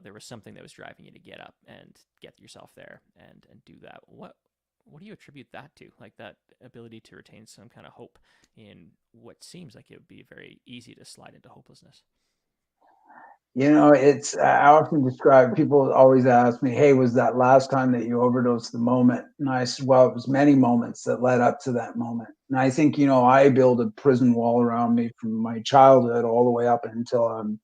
Speaker 1: there was something that was driving you to get up and get yourself there and do that. What do you attribute that to? Like, that ability to retain some kind of hope in what seems like it would be very easy to slide into hopelessness?
Speaker 5: It's, I often describe, people always ask me, hey, was that last time that you overdosed the moment? And I said, well, it was many moments that led up to that moment. And I think, I build a prison wall around me from my childhood all the way up until I'm,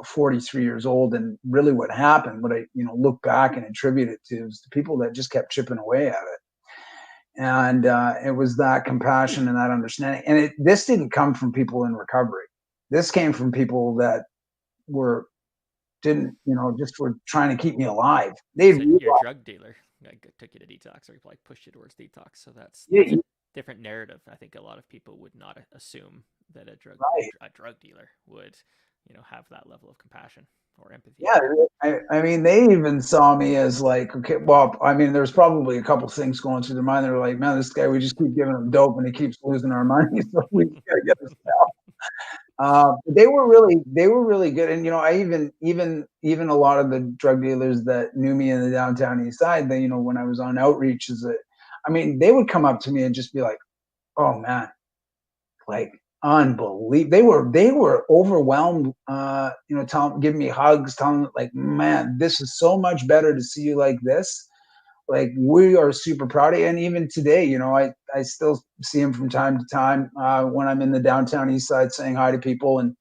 Speaker 5: 43 years old. And really what happened, what I, look back and attribute it to, is the people that just kept chipping away at it. And it was that compassion and that understanding. And this didn't come from people in recovery. This came from people that just were trying to keep me alive.
Speaker 1: So your drug dealer took you to detox, or like pushed you towards detox. So that's a different narrative. I think a lot of people would not assume that a drug dealer would, have that level of compassion or empathy.
Speaker 5: Yeah, I mean, they even saw me as like, okay, well, I mean, there's probably a couple things going through their mind. They were like, man, this guy, we just keep giving him dope and he keeps losing our money, so we gotta get this out. They were really good. And, I even a lot of the drug dealers that knew me in the downtown east side, they, when I was on outreach, they would come up to me and just be like, oh man, like, unbelievable. They were overwhelmed, giving me hugs, telling me like, man, this is so much better to see you like this. Like, we are super proud of you. And even today, I still see him from time to time when I'm in the downtown east side saying hi to people. And,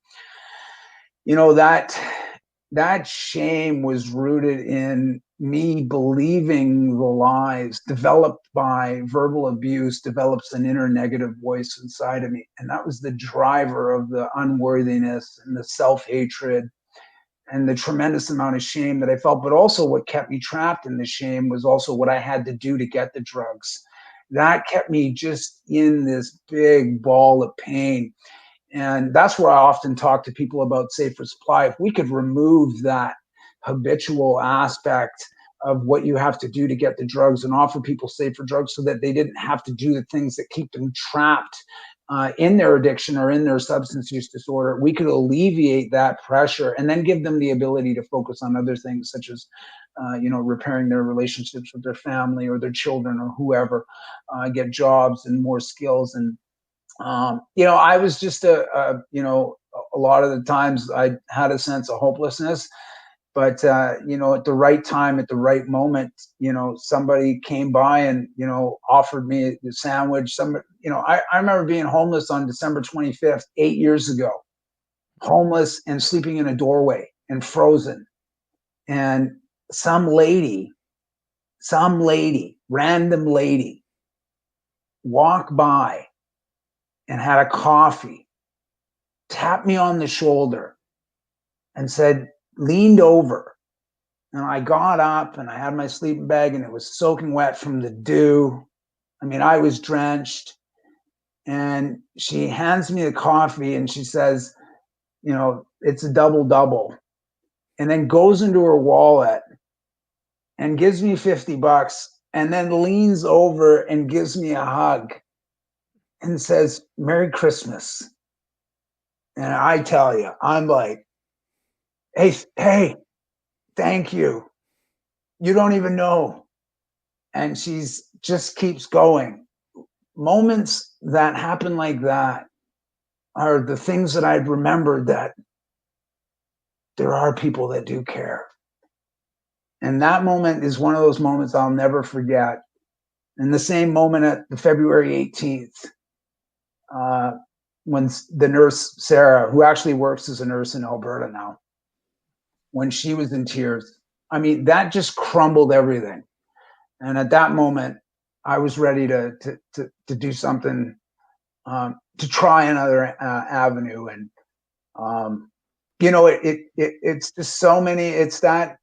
Speaker 5: that shame was rooted in me believing the lies developed by verbal abuse, develops an inner negative voice inside of me. And that was the driver of the unworthiness and the self-hatred and the tremendous amount of shame that I felt. But also what kept me trapped in the shame was also what I had to do to get the drugs. That kept me just in this big ball of pain. And that's where I often talk to people about safer supply. If we could remove that habitual aspect of what you have to do to get the drugs and offer people safer drugs so that they didn't have to do the things that keep them trapped in their addiction or in their substance use disorder, we could alleviate that pressure and then give them the ability to focus on other things such as, repairing their relationships with their family or their children or whoever, get jobs and more skills. And, I was just a lot of the times I had a sense of hopelessness. But at the right time, at the right moment, somebody came by and offered me the sandwich. I remember being homeless on December 25th, 8 years ago, homeless and sleeping in a doorway and frozen. And some lady, random lady, walked by and had a coffee, tapped me on the shoulder, and leaned over. And I got up and I had my sleeping bag and it was soaking wet from the dew. I mean, I was drenched. And she hands me the coffee and she says, it's a double. And then goes into her wallet and gives me $50 and then leans over and gives me a hug and says, "Merry Christmas." And I tell you, I'm like, hey, thank you. You don't even know. And she's just keeps going. Moments that happen like that are the things that I'd remembered, that there are people that do care. And that moment is one of those moments I'll never forget. And the same moment at the February 18th, when the nurse, Sarah, who actually works as a nurse in Alberta now, when she was in tears, I mean, that just crumbled everything. And at that moment, I was ready to do something, to try another avenue. And, it's just so many, it's that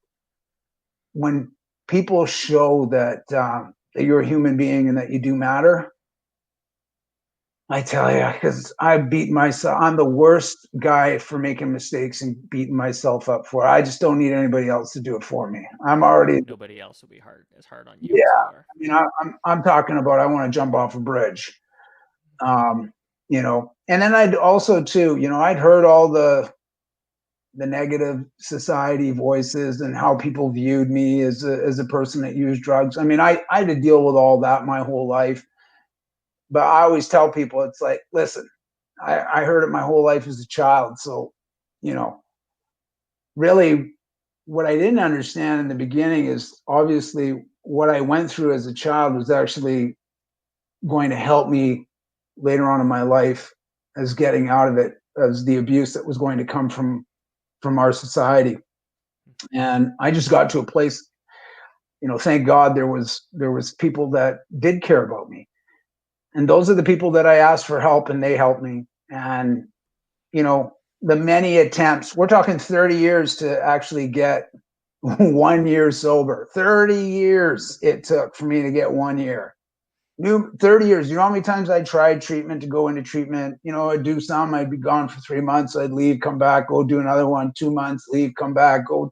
Speaker 5: when people show that you're a human being and that you do matter, I tell you, because I beat myself. I'm the worst guy for making mistakes and beating myself up for it. I just don't need anybody else to do it for me. I'm already.
Speaker 1: Nobody else will be as hard on you
Speaker 5: Yeah,
Speaker 1: as you are.
Speaker 5: I mean, I'm talking about I want to jump off a bridge. And then I'd also too, I'd heard all the negative society voices and how people viewed me as a person that used drugs. I mean, I had to deal with all that my whole life. But I always tell people, it's like, listen, I heard it my whole life as a child. So, really what I didn't understand in the beginning is obviously what I went through as a child was actually going to help me later on in my life as getting out of it, as the abuse that was going to come from our society. And I just got to a place, thank God there was people that did care about me. And those are the people that I asked for help and they helped me. And, the many attempts, we're talking 30 years to actually get 1 year sober. 30 years it took for me to get 1 year. 30 years. You know how many times I tried treatment, to go into treatment? I'd do some, I'd be gone for 3 months. I'd leave, come back, go do another one, 2 months, leave, come back, go.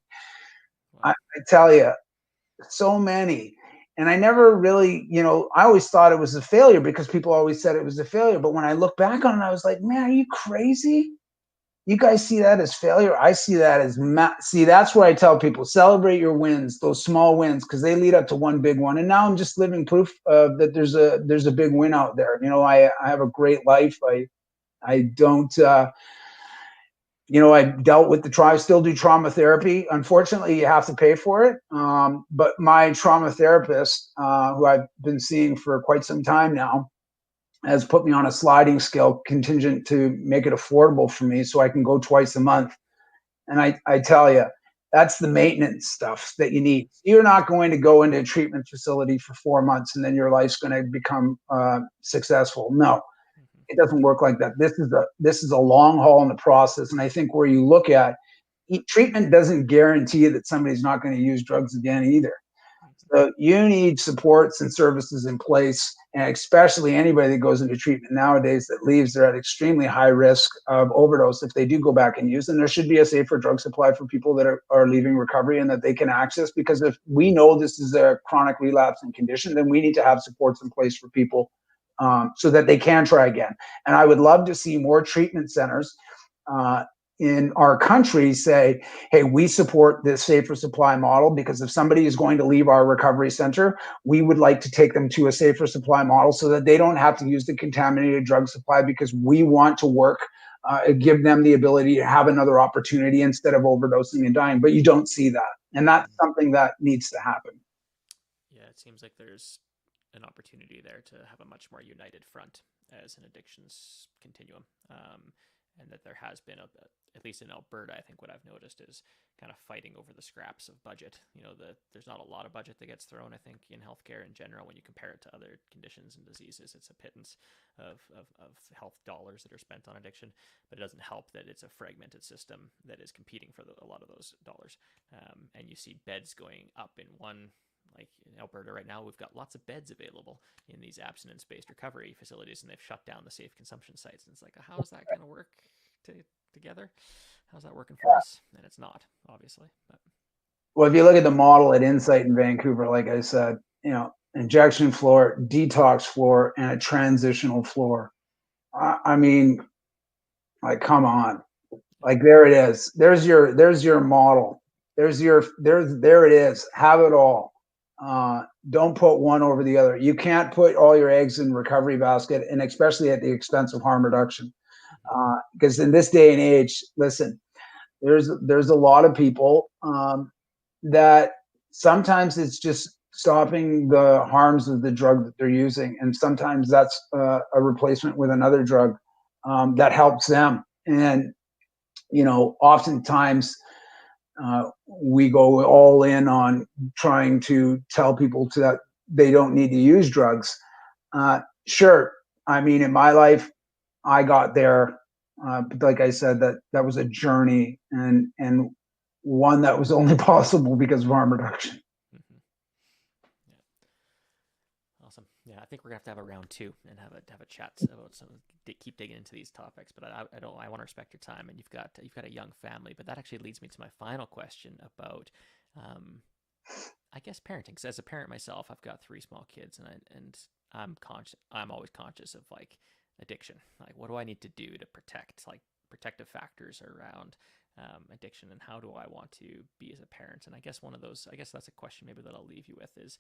Speaker 5: I tell you, so many. And I never really, I always thought it was a failure because people always said it was a failure. But when I look back on it, I was like, man, are you crazy? You guys see that as failure? I see that as see, that's where I tell people, celebrate your wins, those small wins, because they lead up to one big one. And now I'm just living proof that there's a big win out there. I have a great life. I don't, I dealt with I still do trauma therapy. Unfortunately, you have to pay for it. But my trauma therapist, who I've been seeing for quite some time now, has put me on a sliding scale contingent to make it affordable for me so I can go twice a month. And I tell you, that's the maintenance stuff that you need. You're not going to go into a treatment facility for 4 months and then your life's going to become successful. No. It doesn't work like that. This is a long haul in the process. And I think where you look at treatment doesn't guarantee that somebody's not going to use drugs again either. So you need supports and services in place, and especially anybody that goes into treatment nowadays that leaves, they're at extremely high risk of overdose if they do go back and use. And there should be a safer drug supply for people that are leaving recovery and that they can access. Because if we know this is a chronic relapsing condition, then we need to have supports in place for people so that they can try again. And I would love to see more treatment centers in our country say, hey, we support this safer supply model, because if somebody is going to leave our recovery center, we would like to take them to a safer supply model so that they don't have to use the contaminated drug supply, because we want to work, give them the ability to have another opportunity instead of overdosing and dying. But you don't see that. And that's something that needs to happen.
Speaker 1: Yeah, it seems like there's an opportunity there to have a much more united front as an addictions continuum. And that there has been, at least in Alberta, I think what I've noticed is kind of fighting over the scraps of budget. There's not a lot of budget that gets thrown, I think, in healthcare in general. When you compare it to other conditions and diseases, it's a pittance of health dollars that are spent on addiction. But it doesn't help that it's a fragmented system that is competing for a lot of those dollars. And you see beds going up in one. Like in Alberta right now, we've got lots of beds available in these abstinence-based recovery facilities, and they've shut down the safe consumption sites. And it's like, how is that going to work together? How's that working for us? And it's not, obviously. But.
Speaker 5: Well, if you look at the model at Insight in Vancouver, like I said, injection floor, detox floor, and a transitional floor. I mean, like, come on. Like, there it is. There's your model. There it is. Have it all. Don't put one over the other. You can't put all your eggs in recovery basket, and especially at the expense of harm reduction. Because in this day and age, listen, there's a lot of people that sometimes it's just stopping the harms of the drug that they're using, and sometimes that's a replacement with another drug that helps them. And oftentimes we go all in on trying to tell people that they don't need to use drugs. Sure, I mean, in my life, I got there, but like I said, that was a journey, and one that was only possible because of harm reduction.
Speaker 1: Mm-hmm. Yeah. Awesome. Yeah, I think we're gonna have to have a round two and have a chat about some. Keep digging into these topics, but I want to respect your time, and you've got a young family. But that actually leads me to my final question about, I guess, parenting. Because as a parent myself, I've got 3 small kids, and I'm always conscious of like addiction. Like, what do I need to do to protect like protective factors around addiction, and how do I want to be as a parent? And I guess that's a question maybe that I'll leave you with is,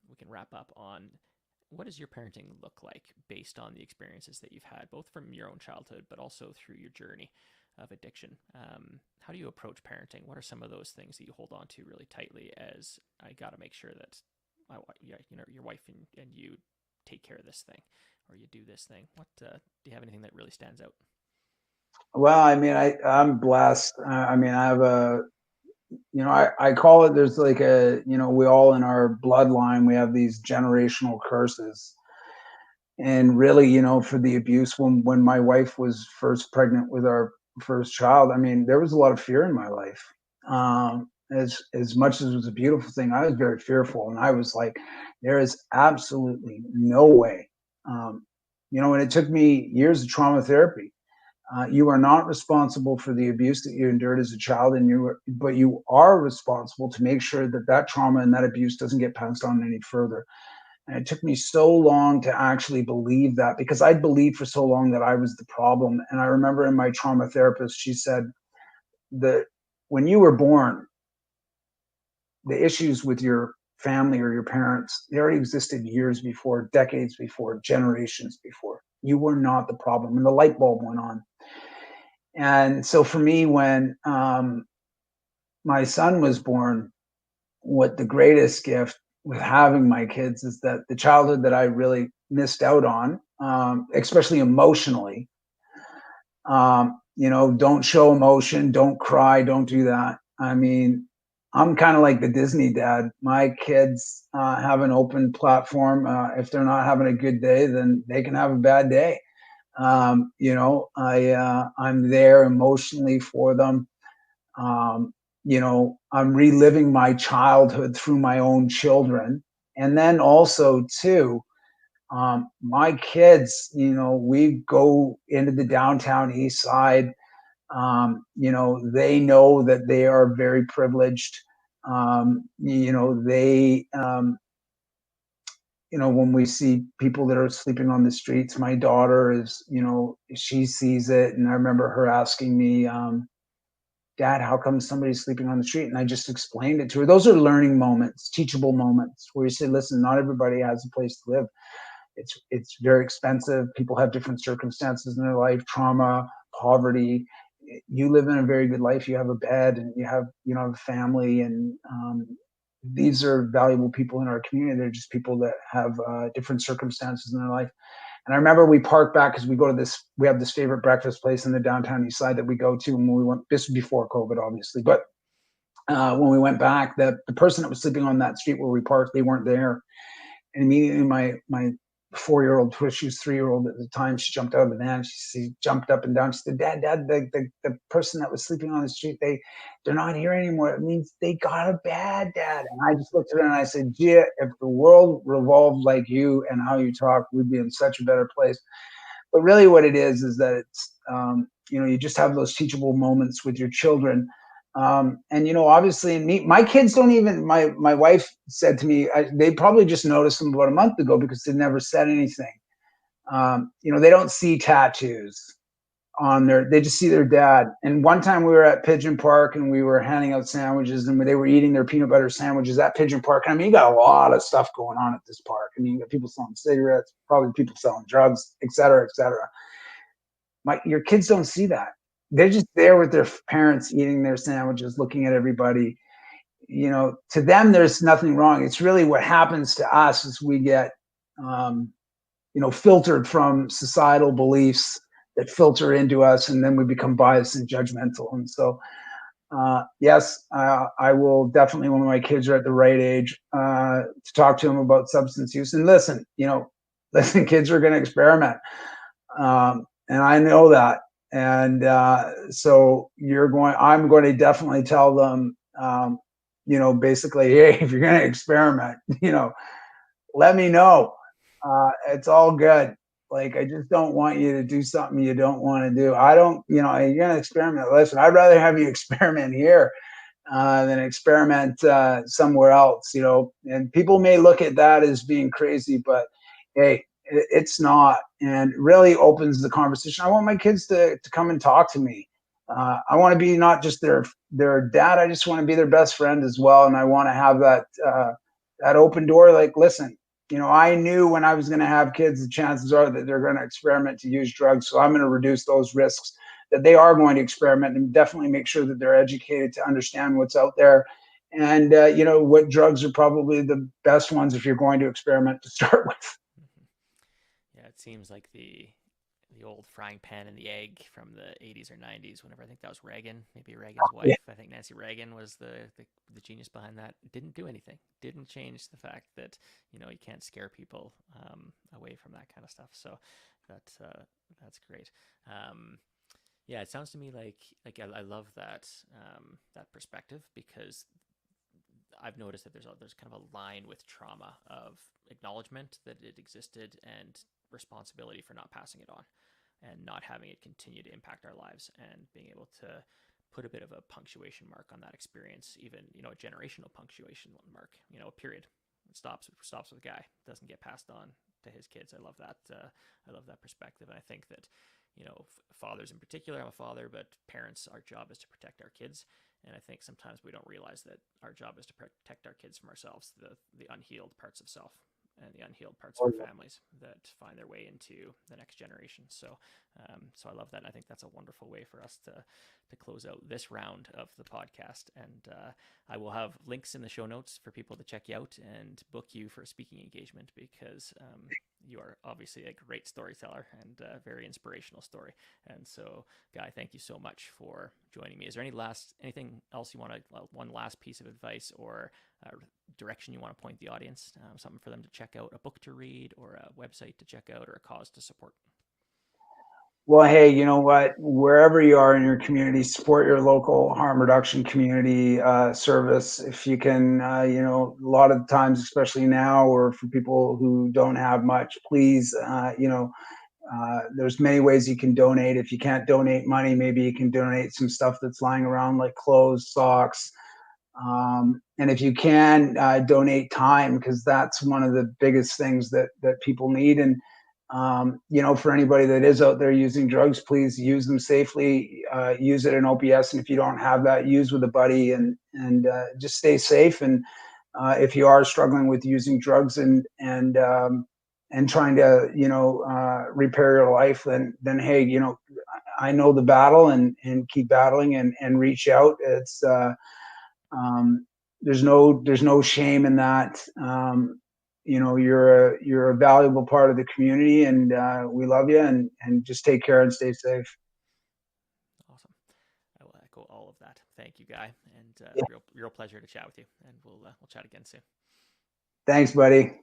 Speaker 1: we can wrap up on, what does your parenting look like based on the experiences that you've had, both from your own childhood, but also through your journey of addiction? How do you approach parenting? What are some of those things that you hold on to really tightly as, I got to make sure that your wife and you take care of this thing, or you do this thing? What do you have anything that really stands out?
Speaker 5: Well, I mean, I'm blessed. I mean, I have I call it, there's like we all in our bloodline, we have these generational curses. And really, for the abuse, when my wife was first pregnant with our first child, I mean, there was a lot of fear in my life. As much as it was a beautiful thing, I was very fearful. And I was like, there is absolutely no way. And it took me years of trauma therapy. You are not responsible for the abuse that you endured as a child, but you are responsible to make sure that trauma and that abuse doesn't get passed on any further. And it took me so long to actually believe that, because I'd believed for so long that I was the problem. And I remember in my trauma therapist, she said that when you were born, the issues with your family or your parents, they already existed years before, decades before, generations before. You were not the problem. And the light bulb went on. And so for me, when my son was born, what the greatest gift with having my kids is that the childhood that I really missed out on, especially emotionally, don't show emotion, don't cry, don't do that. I mean, I'm kind of like the Disney dad. My kids have an open platform. If they're not having a good day, then they can have a bad day. I'm there emotionally for them. I'm reliving my childhood through my own children. And then also too, my kids, we go into the downtown east side. They know that they are very privileged. They, when we see people that are sleeping on the streets, my daughter is, she sees it. And I remember her asking me, Dad, how come somebody's sleeping on the street? And I just explained it to her. Those are learning moments, teachable moments where you say, listen, not everybody has a place to live. It's very expensive. People have different circumstances in their life, trauma, poverty. You live in a very good life. You have a bed and you have a family, and these are valuable people in our community. They're just people that have different circumstances in their life. And I remember we parked back because we have this favorite breakfast place in the downtown east side that we go to. And when we went, this was before COVID, obviously, but when we went back, the person that was sleeping on that street where we parked, they weren't there. And immediately my 4-year-old, she was 3-year-old at the time, she jumped out of the van. She jumped up and down. She said, Dad, the person that was sleeping on the street, they're not here anymore. It means they got a bad dad. And I just looked at her and I said, Gia, if the world revolved like you and how you talk, we'd be in such a better place. But really what it is that it's, you just have those teachable moments with your children. And obviously my kids don't even, my wife said to me, they probably just noticed them about a month ago because they never said anything. They don't see tattoos on they just see their dad. And one time we were at Pigeon Park and we were handing out sandwiches, and they were eating their peanut butter sandwiches at Pigeon Park. I mean, you got a lot of stuff going on at this park. I mean, you got people selling cigarettes, probably people selling drugs, et cetera, et cetera. Your kids don't see that. They're just there with their parents eating their sandwiches, looking at everybody. To them, there's nothing wrong. It's really what happens to us as we get, filtered from societal beliefs that filter into us, and then we become biased and judgmental. And so, yes, I will definitely, when my kids are at the right age, to talk to them about substance use. And listen, kids are going to experiment. And I know that. And so I'm going to definitely tell them, basically, hey, if you're going to experiment, let me know. It's all good. Like, I just don't want you to do something you don't want to do. I don't, you're going to experiment. Listen, I'd rather have you experiment here than experiment somewhere else, and people may look at that as being crazy, but hey, it's not, and really opens the conversation. I want my kids to come and talk to me. I want to be not just their dad. I just want to be their best friend as well. And I want to have that open door. Like, listen, I knew when I was going to have kids, the chances are that they're going to experiment to use drugs. So I'm going to reduce those risks that they are going to experiment, and definitely make sure that they're educated to understand what's out there. And, what drugs are probably the best ones if you're going to experiment to start with.
Speaker 1: Yeah, it seems like the old frying pan and the egg from the 80s or 90s, whenever, I think that was Reagan, maybe Reagan's wife. Yeah. I think Nancy Reagan was the genius behind that. Didn't do anything. Didn't change the fact that, you can't scare people away from that kind of stuff. So that's great. Yeah, it sounds to me like I love that that perspective, because I've noticed that there's kind of a line with trauma of acknowledgement that it existed and responsibility for not passing it on and not having it continue to impact our lives, and being able to put a bit of a punctuation mark on that experience, even, a generational punctuation mark, a period. It stops with a guy, doesn't get passed on to his kids. I love that. I love that perspective. And I think that, fathers in particular, I'm a father, but parents, our job is to protect our kids. And I think sometimes we don't realize that our job is to protect our kids from ourselves, the unhealed parts of self and the unhealed parts of our families that find their way into the next generation. So I love that. And I think that's a wonderful way for us to close out this round of the podcast. And I will have links in the show notes for people to check you out and book you for a speaking engagement, because you are obviously a great storyteller and a very inspirational story. And so, Guy, thank you so much for joining me. Is there anything else you want to, one last piece of advice or direction you want to point the audience, something for them to check out, a book to read or a website to check out or a cause to support?
Speaker 5: Well, hey, you know what? Wherever you are in your community, support your local harm reduction community service. If you can, a lot of times, especially now, or for people who don't have much, please, there's many ways you can donate. If you can't donate money, maybe you can donate some stuff that's lying around, like clothes, socks. And if you can, donate time, because that's one of the biggest things that people need. And for anybody that is out there using drugs, please use them safely. Use it in OPS, and if you don't have that, use with a buddy, and just stay safe. And if you are struggling with using drugs and trying to repair your life, then hey, I know the battle, and keep battling, and reach out. It's um, there's no shame in that. You're a valuable part of the community, and we love you, and just take care and stay safe.
Speaker 1: Awesome. I will echo all of that. Thank you, Guy, and
Speaker 5: Yeah.
Speaker 1: real pleasure to chat with you. And we'll chat again soon.
Speaker 5: Thanks, buddy.